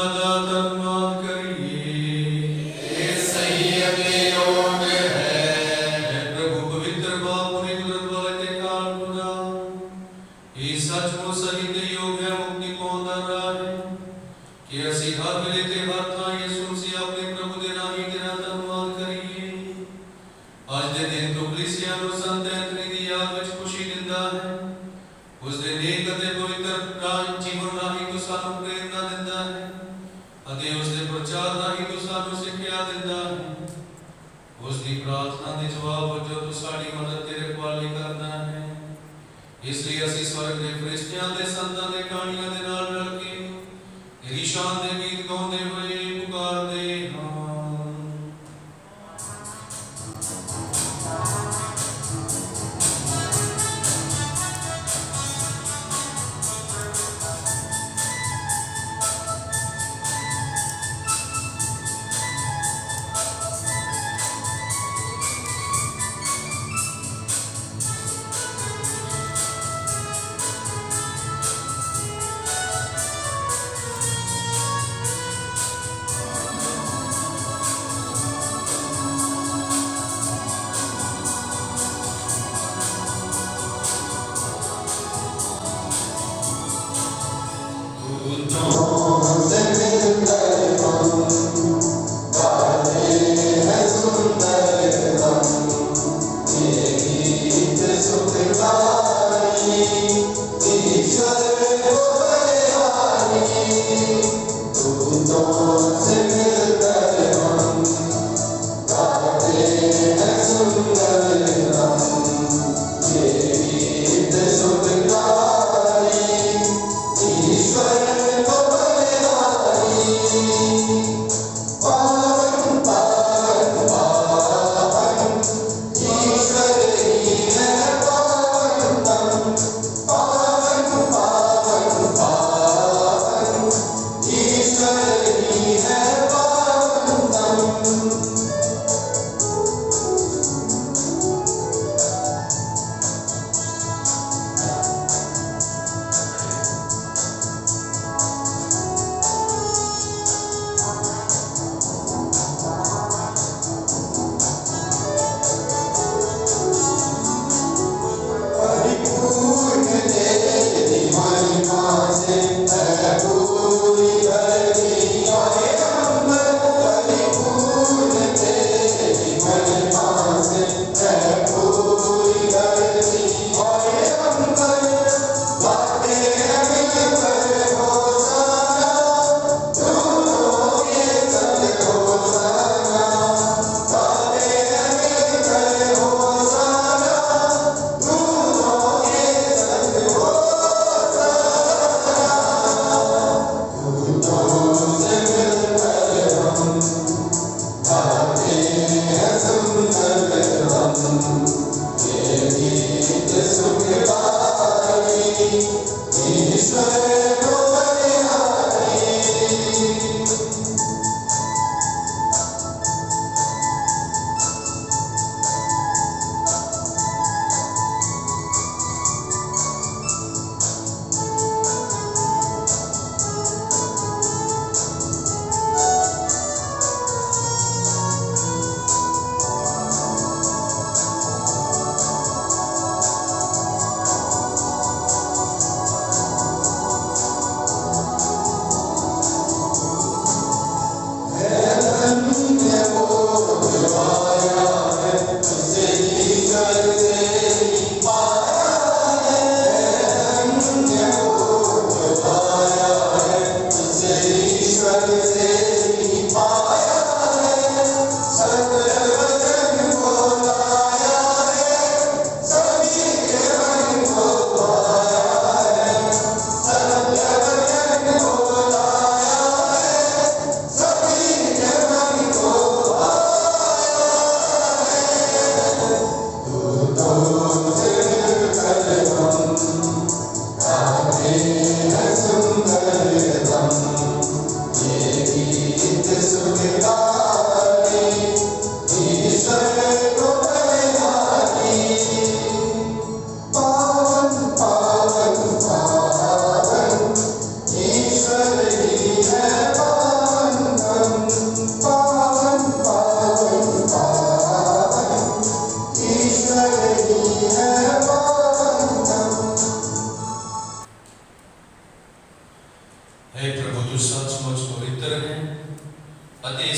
ਧੰਨਵਾਦ ਕਰੀਏ। ਇਹ ਸਹੀ ਅਤੇ ਯੋਗ ਹੈ। ਪ੍ਰਭੂ ਪਵਿੱਤਰ ਬਾਪ ਨੇ ਕੁਦਰਤ ਵਾਲੇ ਤੇ ਕਾਲ ਖੁਦਾ ਇਹ ਸੱਚਮੁੱਚ ਸਹੀ ਤੇ ਯੋਗ ਹੈ ਮੁਕਤੀ ਪਾਉਣ ਦਾ ਰਾਹ ਹੈ ਕਿ ਅਸੀਂ ਹਰ ਵੇਲੇ ਤੇ ਹਰ ਥਾਂ ਯਿਸੂ ਮਸੀਹ ਆਪਣੇ ਪ੍ਰਭੂ ਦੇ ਰਾਹੀਂ ਤੇਰਾ ਧੰਨਵਾਦ ਕਰੀਏ। ਅੱਜ ਦੇ ਦਿਨ ਤੋਂ ਕਲੀਸਿਆ ਨੂੰ ਸੰਤ ਐਂਥਨੀ ਦੀ ਯਾਦ ਵਿੱਚ ਖੁਸ਼ੀ ਦਿੰਦਾ ਹੈ। ਉਸ ਦੇ ਨੇਕ ਅਤੇ ਪਵਿੱਤਰ ਜੀਵਨ ਰਾਹੀਂ ਤੋਂ ਸਾਨੂੰ ਪ੍ਰੇਰਨਾ ਦਿੰਦਾ ਹੈ ਅਤੇ ਉਸ ਦੇ ਪ੍ਰਚਾਰ ਰਾਹੀਂ ਤੋਂ ਸਾਨੂੰ ਸਿੱਖਿਆ ਦਿੰਦਾ ਹੈ। ਉਸ ਦੀ ਪ੍ਰਾਰਥਨਾ ਦੇ ਜਵਾਬ ਵਜੋਂ ਤੂੰ ਸਾਡੀ ਮਦਦ ਤੇਰੇ ਰਖਵਾਲੇ ਕਰਦਾ ਹੈ। ਇਸ ਲਈ ਅਸੀਂ ਸਵਰਗ ਦੇ ਫਰਿਸ਼ਤਿਆਂ ਦੇ ਸੰਤਾਂ ਦੇ ਕਾਣੀਆਂ ਦੇ ਨਾਲ ਰਲ ਕੇ ਤੇਰੀ ਸ਼ਾਨ ਦੇ ਗੀਤ ਗਾਉਂਦੇ ਹੋਏ ਪੁਕਾਰਦੇ ਹਾਂ।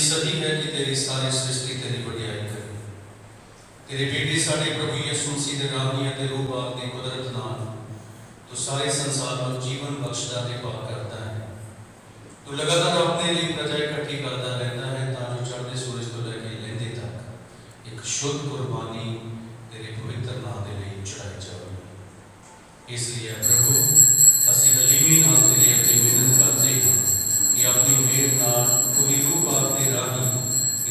सही है कि तेरी सारी सृष्टि तेरी वडियाई करे। तेरे बेटे साडे प्रभु यीशु मसीह दे राही अते रूप आपदी कुदरत नाल तू सारे संसार में जीवन बख्शदा ते पाक करता है। तू लगातार अपने लिए प्रजा इकट्ठी करता रहता है ताकि चढ़ते सूरज को लेकर लेंदे तक एक शुद्ध कुर्बानी तेरे पवित्र नाम दे लिए चढ़ाई जाए। इसलिए प्रभु असीं हलीमी नाल तेरे अगे मिन्नत करते हैं कि अपनी मेहर नाल पूरी रूह आपदे राही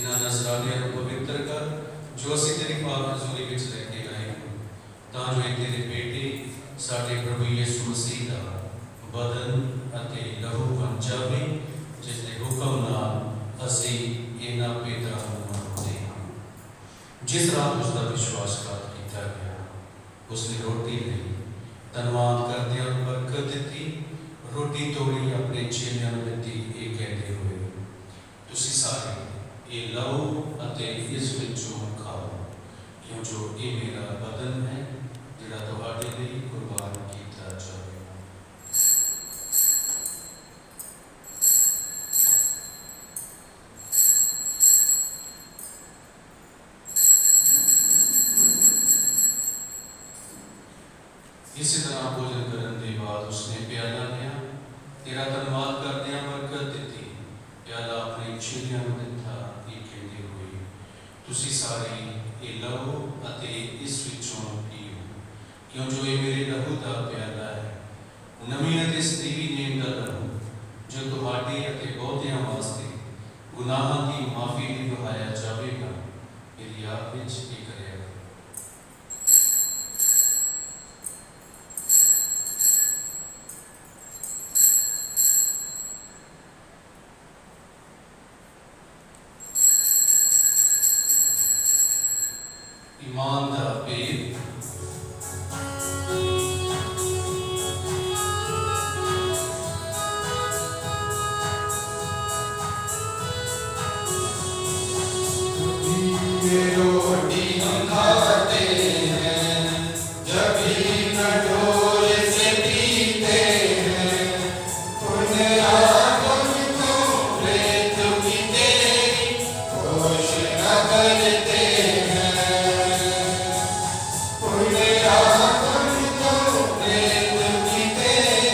इन्हां नज़रानियां नूं पवित्र कर जो असीं तेरी पाक हज़ूरी विच लैके आए हैं, तां जो एक तेरे बेटे साडे प्रभु यीशु मसीह दा बदन अते लहू बन जावे, जिसदे हुक्म नाल असीं इन्हां भेदां नूं मनाउंदे हां। जिस रात उसका विश्वासघात किया गया उसने रोटी ली, धन्यवाद करदे बरकत दी, रोटी तोड़ी अपने चेलियां नूं दित्ती, ये कहते हुए तुसीं सारे ये लो अते इस विचों खाओ, क्यों जो ये मेरा बदन है जिहड़ा तुहाडे लई कुर्बान किया जावे। इसी तरह भोजन करने के बाद उसने प्याला लिया, तेरा धन्यवाद करदियां बरकत दित्ती, प्याला अपने चेलियां नूं दित्ता, ये कहते हुए तुसीं सारे ये लो अते इस विचों पीओ, क्यों जो ये मेरे लहू दा प्याला है, नवीं अते सतीवी नेम दा लहू जो तुहाडे अते बहुतियां वास्ते गुनाहां दी माफी लई बहाया जावेगा। मेरी याद विच ये करेगा। ईमान दा भेद। रोटी हम खाते हैं, जभी कटोर से पीते हैं, उन रातों को प्रेत की तेरी घोषणा करते हैं। उन रातों को प्रेत की तेरी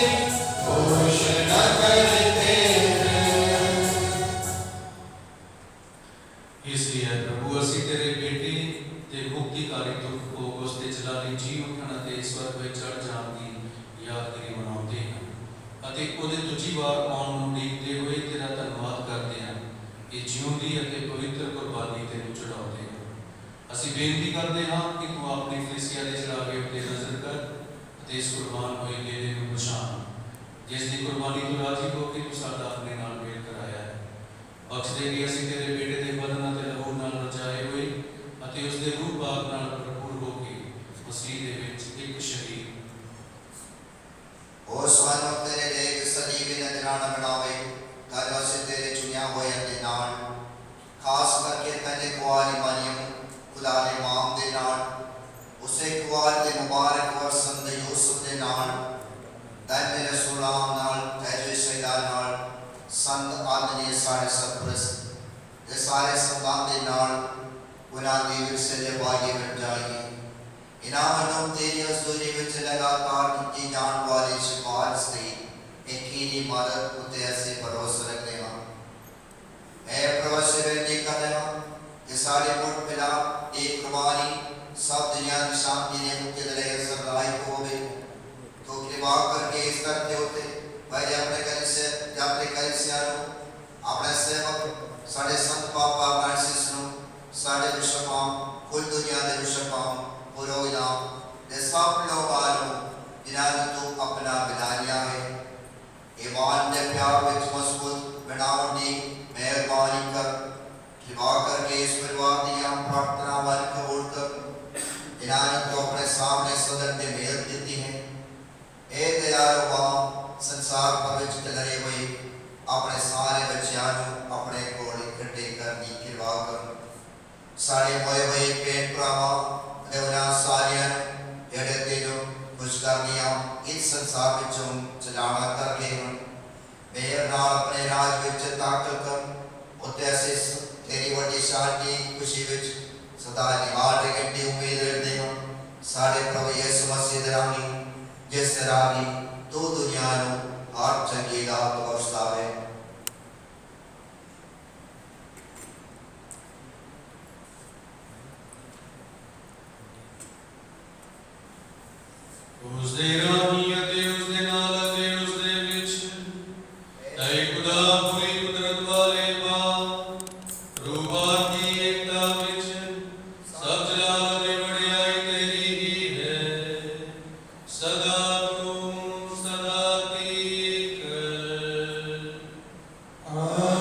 घोषणा करते हैं। इसलिए प्रभु असीं तेरे बेटे ते मुक्तिकारी दुख को उसके जलाली जी उठण ते स्वर्ग विच चढ़ जाण दी यादगिरी मनाउंदे हां अते ਉਹਦੇ ਦੂਜੀ ਵਾਰ ਆਉਣ ਨੂੰ ਉਡੀਕਦੇ ਹੋਏ ਤੇਰਾ ਧੰਨਵਾਦ ਕਰਦੇ ਹਾਂ। ਇਹ ਜਿਉਂਦੀ ਅਤੇ ਪਵਿੱਤਰ ਕੁਰਬਾਨੀ ਤੈਨੂੰ ਚੜਾਉਂਦੇ ਹਾਂ। ਅਸੀਂ ਬੇਨਤੀ ਕਰਦੇ ਹਾਂ ਕਿ ਤੂੰ ਆਪਣੀ ਕਲੀਸਿਆ ਦੇ ਚੜਾਵੇ ਉੱਤੇ ਨਜ਼ਰ ਕਰ ਅਤੇ ਇਸ ਕੁਰਬਾਨ ਹੋਏ ਮੇਲੇ ਨੂੰ ਪਛਾਣ, ਜਿਸ ਦੀ ਕੁਰਬਾਨੀ ਤੋਂ ਰਾਜੀ ਹੋ ਕੇ ਤੂੰ ਸਾਡਾ ਆਪਣੇ ਨਾਲ ਮੇਲ ਕਰਾਇਆ ਹੈ। बख्श दे कि असीं तेरे बेटे दे बदन अते लहू नाल रचाए हुए अते उस दे रूह पाक नाल भरपूर हो के मसीह दे विच एक शरीर और सानू तेरे लेख सजीवी नजराना बनावे, ताकि असीं तेरे चुनिया होए दे नाल खास करके तेरे कुआरी मरियम खुदा दे मां दे नाल उसे कुआर दे मुबारक और संत यूसुफ दे नाल तेरे रसूलां नाल तेरे शहीदां नाल संत आदरणीय सारे सरपरस्त ये सारे संतां दे नाल उन्हां दी विरसे वागे बन जाइए। इन्हां नूं तेरी हज़ूरी विच लगातार की जाण वाली सिफारिश दी यकीनी मदद उते असीं भरोसा रखदे हां। मैं प्रभु से बेनती करदा हां कि सारे मुठ मिला एक कुर्बानी सब दुनिया की शांति ने मुक्ति दे सरदाई होवे, तो कृपा करके इस करते होते भाई अपने कलीसिया अपने सेवक साढ़े संत पापा फ्रांसिस साढ़े बिशपां कुल दुनिया के बिशपां पुरोहितां दे सब लोगां जिन्हां तू अपना बना लिया है, ईमान दे प्यार विच मजबूत बनाउण दी मेहरबानी कर। कृपा करके इस परिवार दी प्रार्थना वन कबूल कर, जिन्हां तू अपने सामने सदन दे मेल दी है। ए दयालु मां संसार भर विच खिलरे हुए अपने सारे बच्चों अपने कोल इकट्ठे करनी कृपा कर। सारे मोए हुए भैन भरावां उन्हां सारियां जेहड़े तेनों खुश करनियां इस संसार विचों चलाना कर गए हैं, मेहर नाल अपने राज विच दाखल कर। ਉੱਤੇ ਅਸੀਂ ਤੇਰੀ ਵੱਡੀ ਸ਼ਾਨ ਦੀ ਖੁਸ਼ੀ ਵਿੱਚ ਸਦਾ ਨਿਵਾਰ ਰਹਿਣ ਦੀ ਉਮੀਦ ਰੱਖਦੇ ਹਾਂ। ਸਾਡੇ ਪ੍ਰਭੂ ਯਿਸੂ ਮਸੀਹ ਦੇ ਰਾਹੀਂ ਜਿਸ ਰਾਹੀਂ ਤੂੰ ਦੁਨੀਆ ਨੂੰ ਹਰ ਚੰਗੀ ਦਾਤ ਬਖਸ਼ਦਾ ਹੈ। ਉਸ ਦੇ ਰਾਹੀਂ ਅਤੇ ਉਸ ਦੇ ਨਾਲ ਅਤੇ ਉਸ ਦੇ ਵਿੱਚ ਤੈ ਖੁਦਾ ਪੂਰੀ ਕੁਦਰਤ ਵਾਲੇ ਬਾਪ ਰੂਹਾਂ ਦੀ ਏਕਤਾ ਵਿੱਚ ਸਭ ਜਲਾਲ ਅਤੇ ਵਡਿਆਈ ਤੇਰੀ ਹੀ ਹੈ ਸਦਾ ਤੋਂ ਸਦਾ ਤੀਕ। ਆਮੀਨ।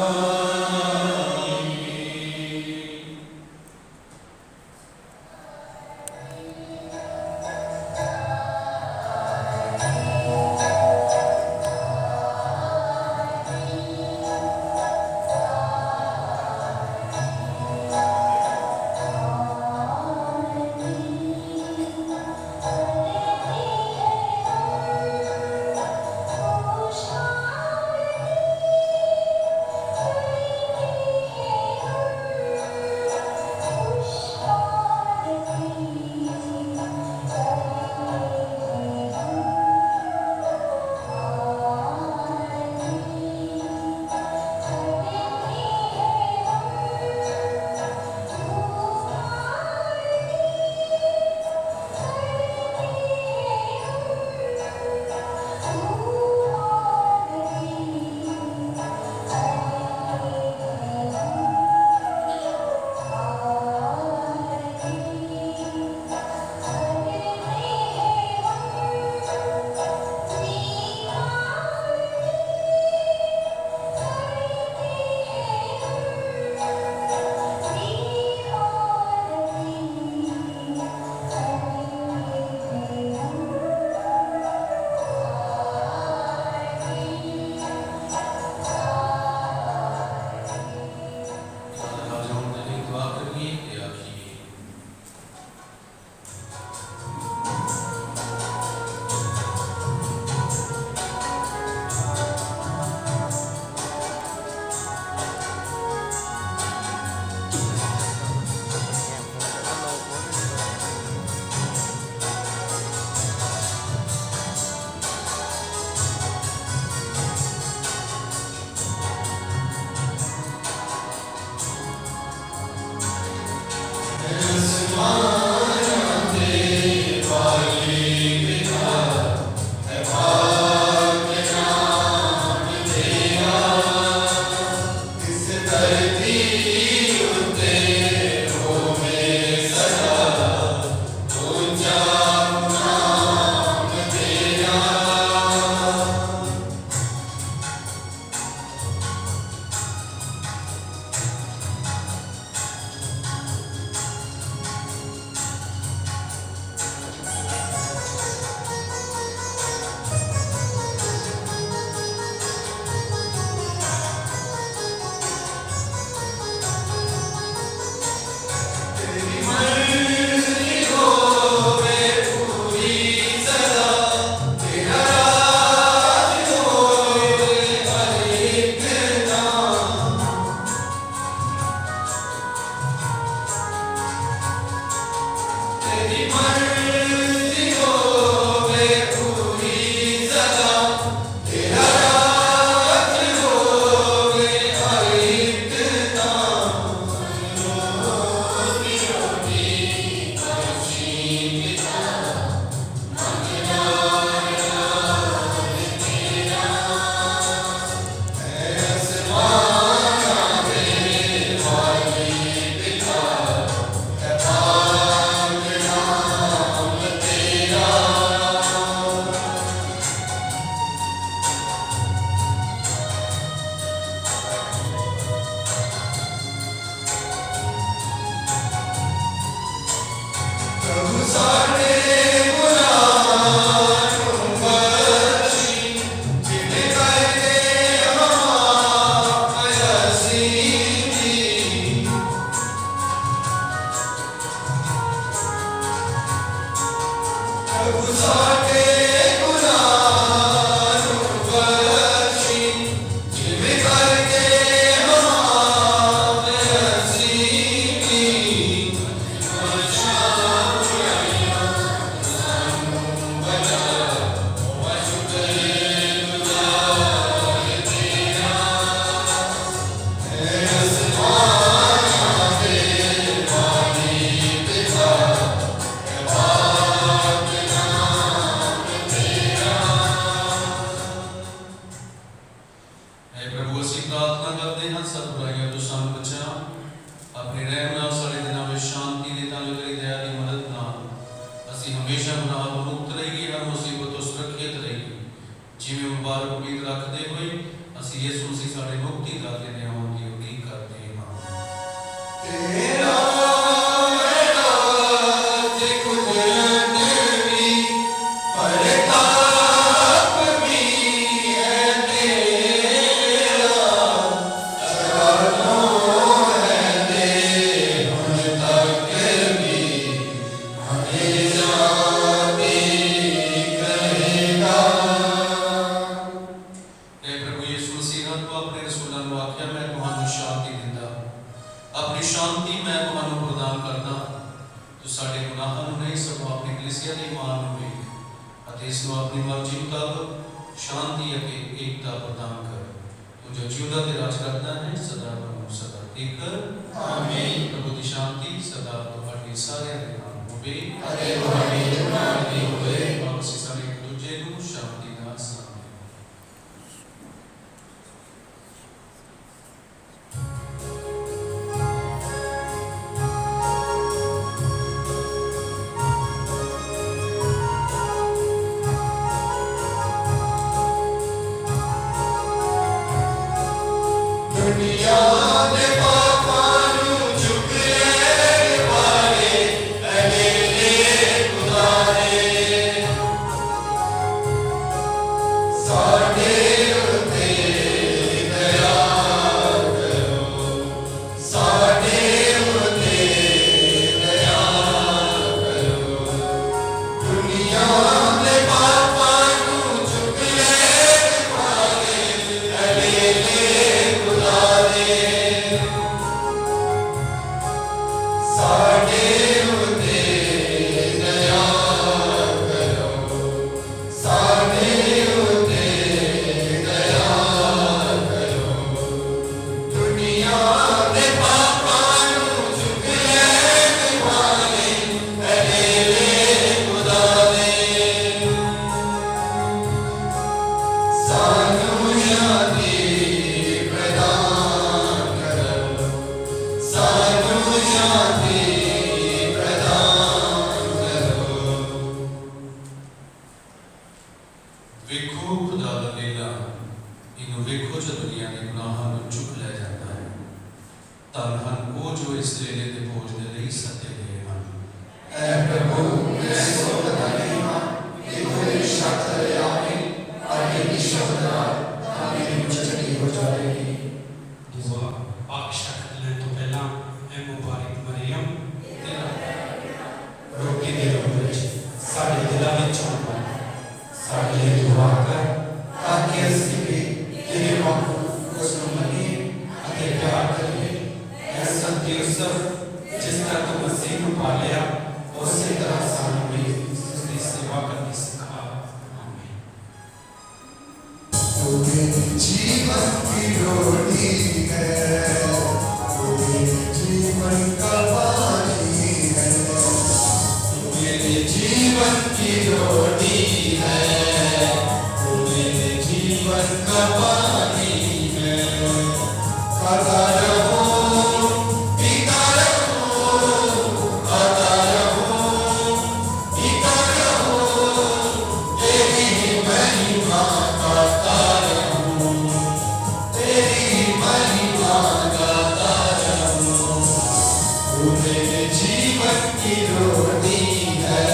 जीवन की रोटी है,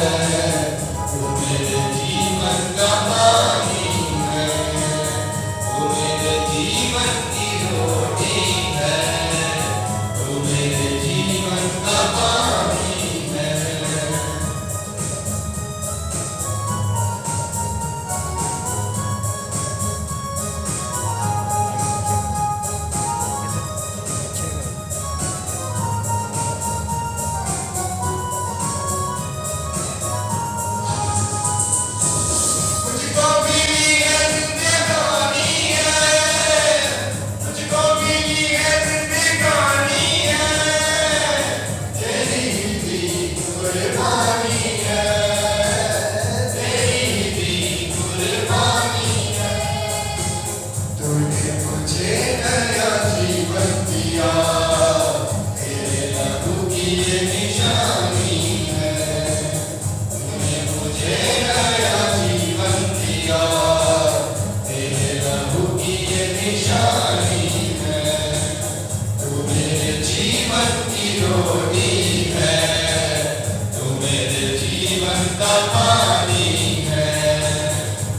तू रोटी है, तू मेरे जीवन का पानी है,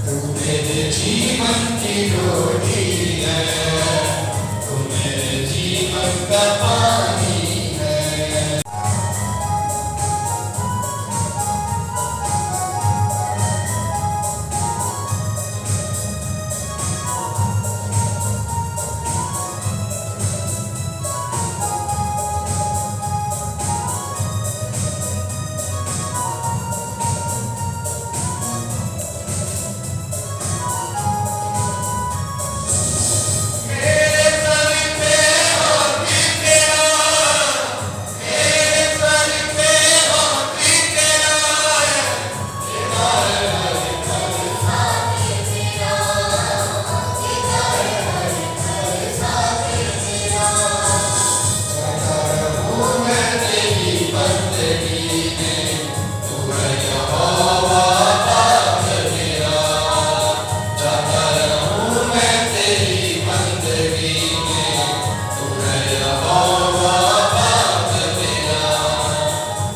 तू मेरे जीवन की रोटी है, तू मेरे जीवन का पानी है। मेरे सर पे होती तेरा, मेरे सर पे होती तेरा, हर पल साथी तेरा, हर पल साथी तेरा। जाता रहूं मैं तेरी बंदगी में, तू है यहोवा पाक मेरा। जाता रहूं मैं तेरी बंदगी में, तू है यहोवा पाक मेरा।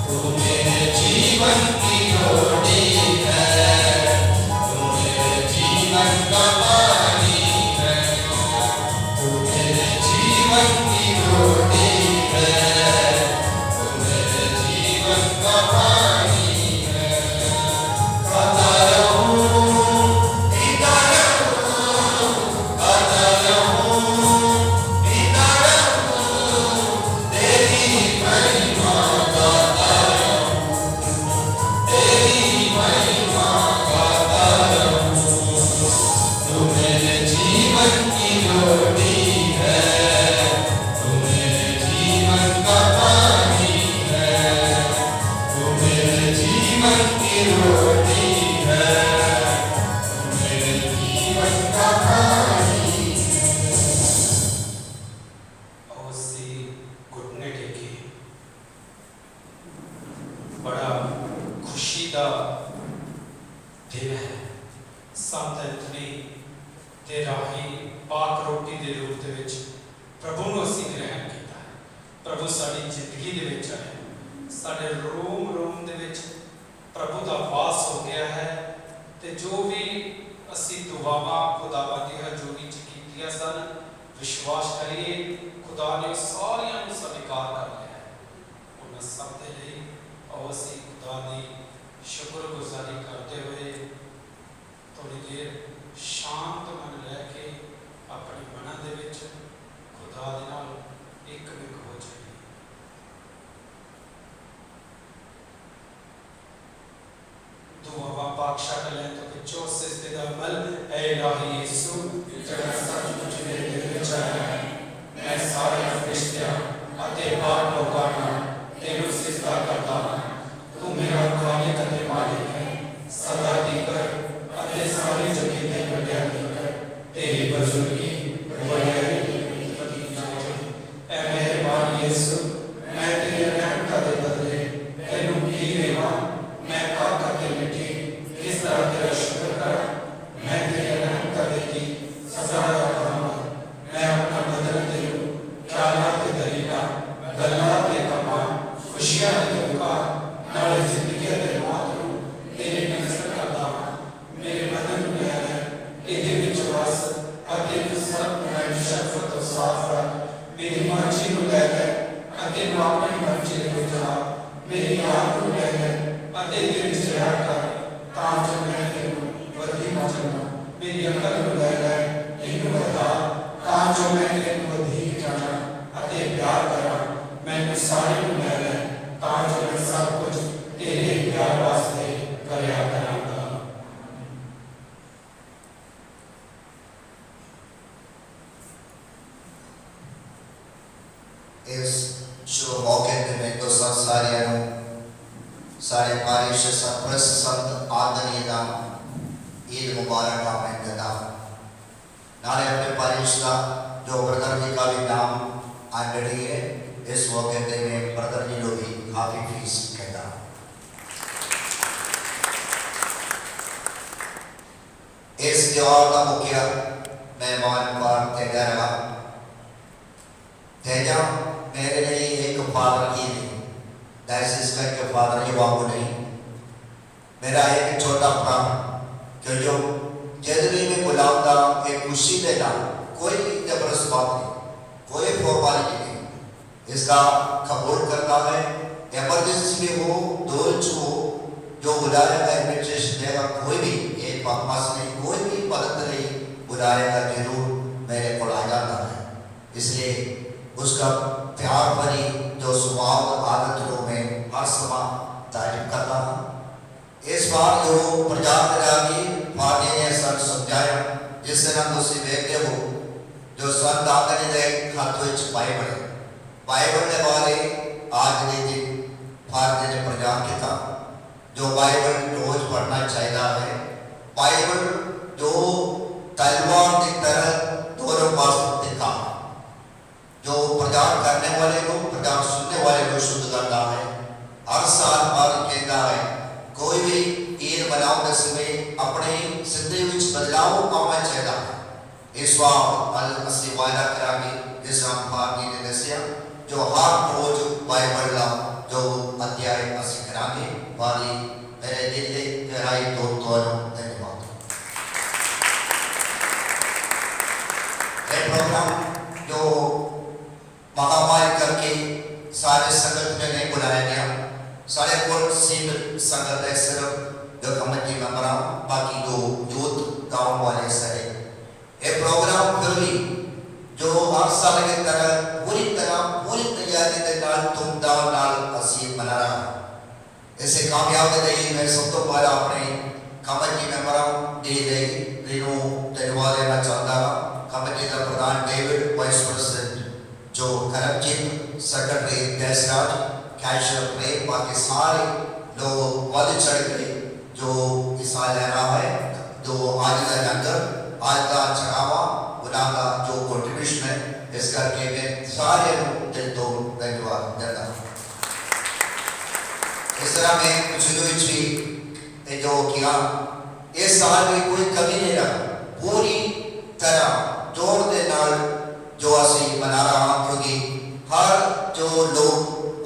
तू मेरे जीवन की रोटी है, तू मेरे जीवन का पानी है, तू मेरे जीवन की रोटी है, तू मेरे जीवन का पानी है। खाता रहूं, पीता रहूं, खाता रहूं, पीता रहूं, तेरी महिमा गाता रहूं, तेरी महिमा गाता रहूं। तू मेरे जीवन की रोटी है, तू मेरे जीवन का पानी है, तू मेरे जीवन की रोटी है, तू मेरे जीवन का पानी है। अवश्य घुटने टेके बड़ा खुशी का दिन है। संत एंथनी ਦੇ ਰਾਹੀਂ ਪਾਕ ਰੋਟੀ ਦੇ ਰੂਪ ਦੇ ਵਿੱਚ ਪ੍ਰਭੂ ਨੂੰ ਅਸੀਂ ਗ੍ਰਹਿਣ ਕੀਤਾ ਹੈ। ਪ੍ਰਭੂ ਸਾਡੀ ਜ਼ਿੰਦਗੀ ਦੇ ਵਿੱਚ ਆਇਆ, ਸਾਡੇ ਰੋਮ ਰੋਮ ਦੇ ਵਿੱਚ ਪ੍ਰਭੂ ਦਾ ਵਾਸ ਹੋ ਗਿਆ ਹੈ ਤੇ ਜੋ ਵੀ ਅਸੀਂ ਦੁਆਵਾਂ ਖੁਦਾਵੰਦ ਦੀ ਹਜ਼ੂਰੀ 'ਚ ਕੀਤੀਆਂ ਸਨ, ਵਿਸ਼ਵਾਸ ਕਰੀਏ ਖੁਦਾ ਨੇ ਸਾਰੀਆਂ ਨੂੰ ਸਵੀਕਾਰ ਕਰ ਲਿਆ ਹੈ। ਉਹਨਾਂ ਸਭ ਦੇ ਲਈ ਆਓ ਅਸੀਂ ਖੁਦਾ ਦੀ ਸ਼ੁਕਰਗੁਜ਼ਾਰੀ ਕਰਦੇ ਹੋਏ थोड़ी देर शांत मन लैके अपने मना दे विच खुदा दे नाल एकमिक हो जाइए। दुआवां पाक शक लें तो पिछो सिजदे दा अमल ऐ इलाही यीशु जेड़ा सचमुच मेरे दिल विच आया है, मैं सारे फरिश्तियां अते पाक लोकां नाल तेनू सिजदा करदा हां। तू मेरा खालिक अते मालिक है, सदा दी कर अते सारी जगह ते वड्याई कर, तेरी बुजुर्गी वड्याई पति जाए। ऐ मेहरबान यीशु, मैं तेरे रहम का दे बदले तेनू की देवां, मैं काका ते मिट्टी किस तरह तेरा शुक्र करा। मैं तेरे रहम का दे की सजा दा करांगा, मैं अपना बदल तेनू ख्यालां ते दलीलां गल्लां ते कमां खुशियां ते दुखां नाल जिंदगी ते मौत नूं तेरे नज़र करदा हां। मेरे बदन में है इहदे विच वस अते सब मैं शफकत तो साफ रख। मेरी मर्जी नूं लै लै अते मैं अपनी मर्जी दे विच आ। मेरी याद नूं लै लै अते इहदे विच रहा कर, तां जो मैं तेनू वधी जाना। मेरी अकल नूं लै लै इहनूं वधा, तां जो मैं तेनू वधीक जाना अते प्यार करा। मैनूं सारे नूं लै लै, तां जो मैं सब कुछ तेरे प्यार वास्ते करया करांगा। इस शुभ मौके ते मैं तो सारियां नूं सारे पारिश सरप्रस्त संत आदरणीय दा ईद मुबारक आमें देता। नाले अपने पारिश का जो ब्रदर जी का भी नाम आंडड़ी है, इस मौके ते मैं ब्रदर जी को भी काफी फीस कहता। इस त्योहार का मुख्य मेहमान पार तेजा रहा। तेजा मेरे लिए एक फादर की डायसिस करके फादर युवा को नहीं, मेरा एक छोटा भरा कि जो जदवी में बुलाऊंगा एक खुशी देना, कोई जबरदस्त बात नहीं, कोई फॉर्मालिटी नहीं, इसका कबूल करता है। इमरजेंसी में हो, दौर हो, जो बुलाएगा एडमिनिस्ट्रेशन देगा, कोई भी एक बदमाश नहीं, कोई भी मदद नहीं बुलाएगा, जरूर मेरे को आ जाता है। इसलिए उसका प्यार भरी जो स्वभाव आदतों में हर समय तारीफ करता हूँ। इस बार जो प्रचार करागी पार्टी ने सर समझाया, जिस तरह तुम देखते हो जो सन दादा ने हाथों बाइबल ने वाले आज के दिन भारत ने प्रचार किया, जो बाइबल रोज पढ़ना चाहिए है। बाइबल जो तलवार की तरह दोनों पास दिखा, जो प्रचार करने वाले को, प्रचार सुनने वाले को शुद्ध करता है। हर साल हर कहता है कोई भी ईद बनाओ समय अपने जिंदगी में बदलाव आना चाहिए। इस बार असली वायदा करांगे जिस पार्टी ने दसिया, जो हर रोज बाइबल ला जो अध्याय असली करांगे वाली मेरे दिल से गहराई तो धन्यवाद। ये प्रोग्राम जो महामारी करके सारे संगत में नहीं बुलाया गया, सारे कोल सीमित संगत है, सिर्फ जो कमेटी मेंबर, बाकी जो यूथ गांव वाले सारे। ये प्रोग्राम फिर भी जो हर साल की तरह पूरी तैयारी के नाल धूमधाम नाल असी मना रहा। इसे कामयाब रही मैं सब तो पहले अपने कमेटी मेंबर धन्यवाद देना चाहता हूँ। कमेटी का प्रधान डेविड, वाइस प्रेसिडेंट जो करमजीत, सेक्रेटरी देशराज, कैशियर प्रेम, बाकी सारे लोग वाले चढ़ के जो हिस्सा ले रहा है, जो आज का लंगर, आज का चढ़ावा, उनका जो कंट्रीब्यूशन है, इस करके मैं सारे दिल तो धन्यवाद देता हूँ। इस तरह में कुछ भी जो किया, इस साल में कोई कमी नहीं रहा, पूरी तरह जोर दे नाल जो असी मना रहा, क्योंकि हर जो लोग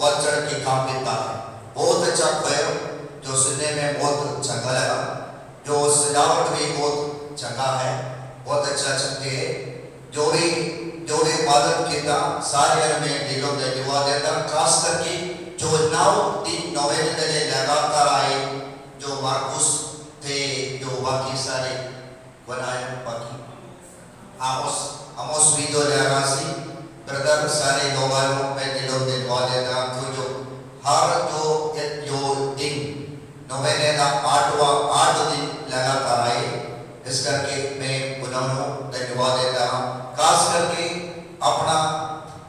बढ़ चढ़ के काम करता है, बहुत अच्छा खोया, जो सुनने में बहुत चंगा लगा, जो सजावट भी बहुत चंगा है, बहुत अच्छा चलते है। जो भी मदद किया सारे में दिलों धन्यवाद देता, खास करके जो 9 दिन लगातार आए, जो मार्कुस थे, जो बाकी सारे बनाए, बाकी आमोस भी जो राशि ब्रदर सारे लोगों में दिलों धन्यवाद देता, जो हर जो दिन 9 महीने का 8 दिन लगातार आए, इस करके मैं उन्होंने धन्यवाद देता हूँ। खास करके अपना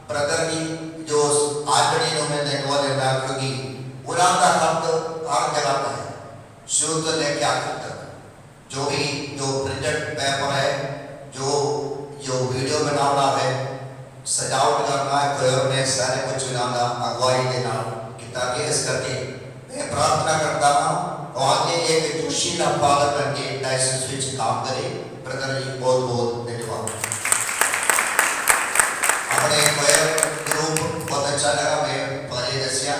ब्रदर की जो आदरणीय में धन्यवाद देता, क्योंकि उनका हक हर जगह पर है, शुरू से लेकर आखिर तक, जो भी जो प्रिंटेड पेपर है, जो वीडियो बनाना है, सजावट करना है, कोयर में सारे कुछ बनाना अगुवाई देना, ताकि इस करके मैं प्रार्थना करता हूँ और आगे एक जोशीला फादर बनके डायसिस विच काम करे। ब्रदर जी बहुत बहुत धन्यवाद। अपने कोयर ग्रुप बहुत अच्छा लगा, मैं पहले दसिया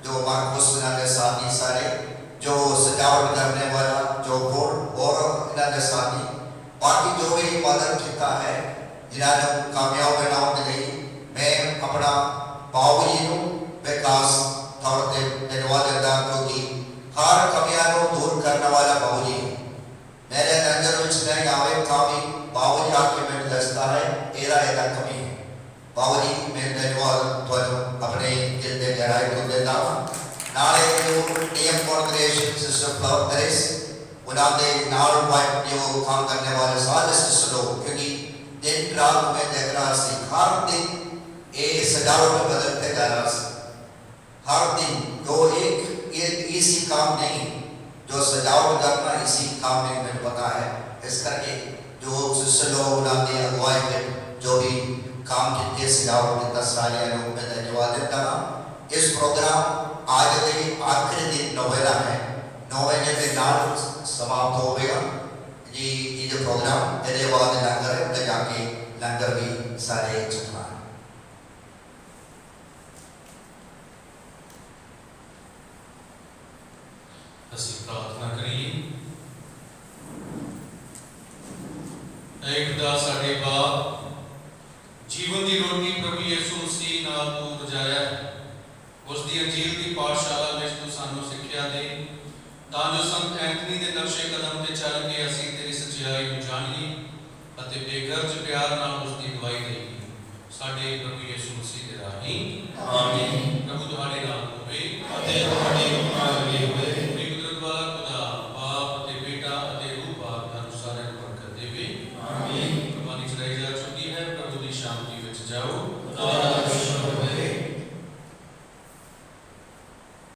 जो मार्कुस के साथी सारे जो सजावट करने वाला जो बोर्ड और इन्होंने साथी बाकी जो भी मदद किया है, इन्होंने कामयाब बनाने के लिए मैं अपना बाबूजी को विकास तौर पर धन्यवाद देता, क्योंकि हर कमियां को दूर करने वाला बाबूजी मेरे नजर में नहीं आवे, कामी बाबूजी आके मैं दसता है एरा कमी है। बाबूजी मैं धन्यवाद अपने दिल के गहराई को देता हूँ। नाले जो DM corporation sister flower terrace, उन्होंने नाल वाइट जो काम करने वाले सारे सिस्टर लोग, क्योंकि दिन रात में देख रहा सी हर दिन ये सजावट बदलते जा रहा सी, हर दिन जो एक इसी काम नहीं, जो सजावट करना इसी काम में मैंने पता है। इस करके जो सिस्टर लोग उन्होंने अगुवाई में जो भी काम किए सजावट के सारे लोग में धन्यवाद देता हूँ। इस प्रोग्राम आज के आखिरी दिन नोवेला है, 9 महीने के नाल समाप्त हो गया जी। ये जो प्रोग्राम मेरे बाद लंगर है, जाके लंगर भी सारे चुका ਅਸੀਂ ਪ੍ਰਾਰਥਨਾ ਕਰੀਏ। ਐ ਖੁਦਾ ਸਾਡੇ ਬਾਪ, ਜੀਵਨ ਦੀ ਰੋਟੀ ਪ੍ਰਭੂ ਯਿਸੂ ਮਸੀਹ ਨਾਲ ਤੂੰ ਰਜਾਇਆ, ਉਸ ਦੀ ਅੰਜੀਲ ਦੀ ਪਾਠਸ਼ਾਲਾ ਵਿੱਚ ਤੂੰ ਸਾਨੂੰ ਸਿੱਖਿਆ ਦੇ, ਤਾਂ ਜੋ ਸੰਤ ਐਂਥਨੀ ਦੇ ਨਕਸ਼ੇ ਕਦਮ ਤੇ ਚੱਲ ਕੇ ਅਸੀਂ ਤੇਰੀ ਸੱਚਾਈ ਨੂੰ ਜਾਣੀਏ ਅਤੇ ਬੇਗਰਜ ਪਿਆਰ ਨਾਲ ਉਸ ਦੀ ਗਵਾਹੀ ਦੇਈਏ। ਸਾਡੇ ਪ੍ਰਭੂ ਯਿਸੂ ਮਸੀਹ ਦੇ ਰਾਹੀਂ ਆਮੀਨ। ਪ੍ਰਭੂ ਤੁਹਾਡੇ ਨਾਲ ਹੋਵੇ ਅਤੇ ਤੁਹਾਡੇ ਨਾਲ ਵੀ ਹੋਵੇ। ਕੁਦਰਤ ਵਾਲਾ ਖੁਦਾ ਬਾਪ ਅਤੇ ਬੇਟਾ ਅਤੇ ਰੂਹ ਪਾਕ ਤੁਹਾਨੂੰ ਸਾਰਿਆਂ ਨੂੰ ਬਰਕਤ ਦੇਵੇ। ਆਮੀਨ। ਕੁਰਬਾਨੀ ਚੜਾਈ ਜਾ ਚੁੱਕੀ ਹੈ। ਪ੍ਰਭੂ ਦੀ ਸ਼ਾਂਤੀ ਵਿੱਚ ਜਾਓ।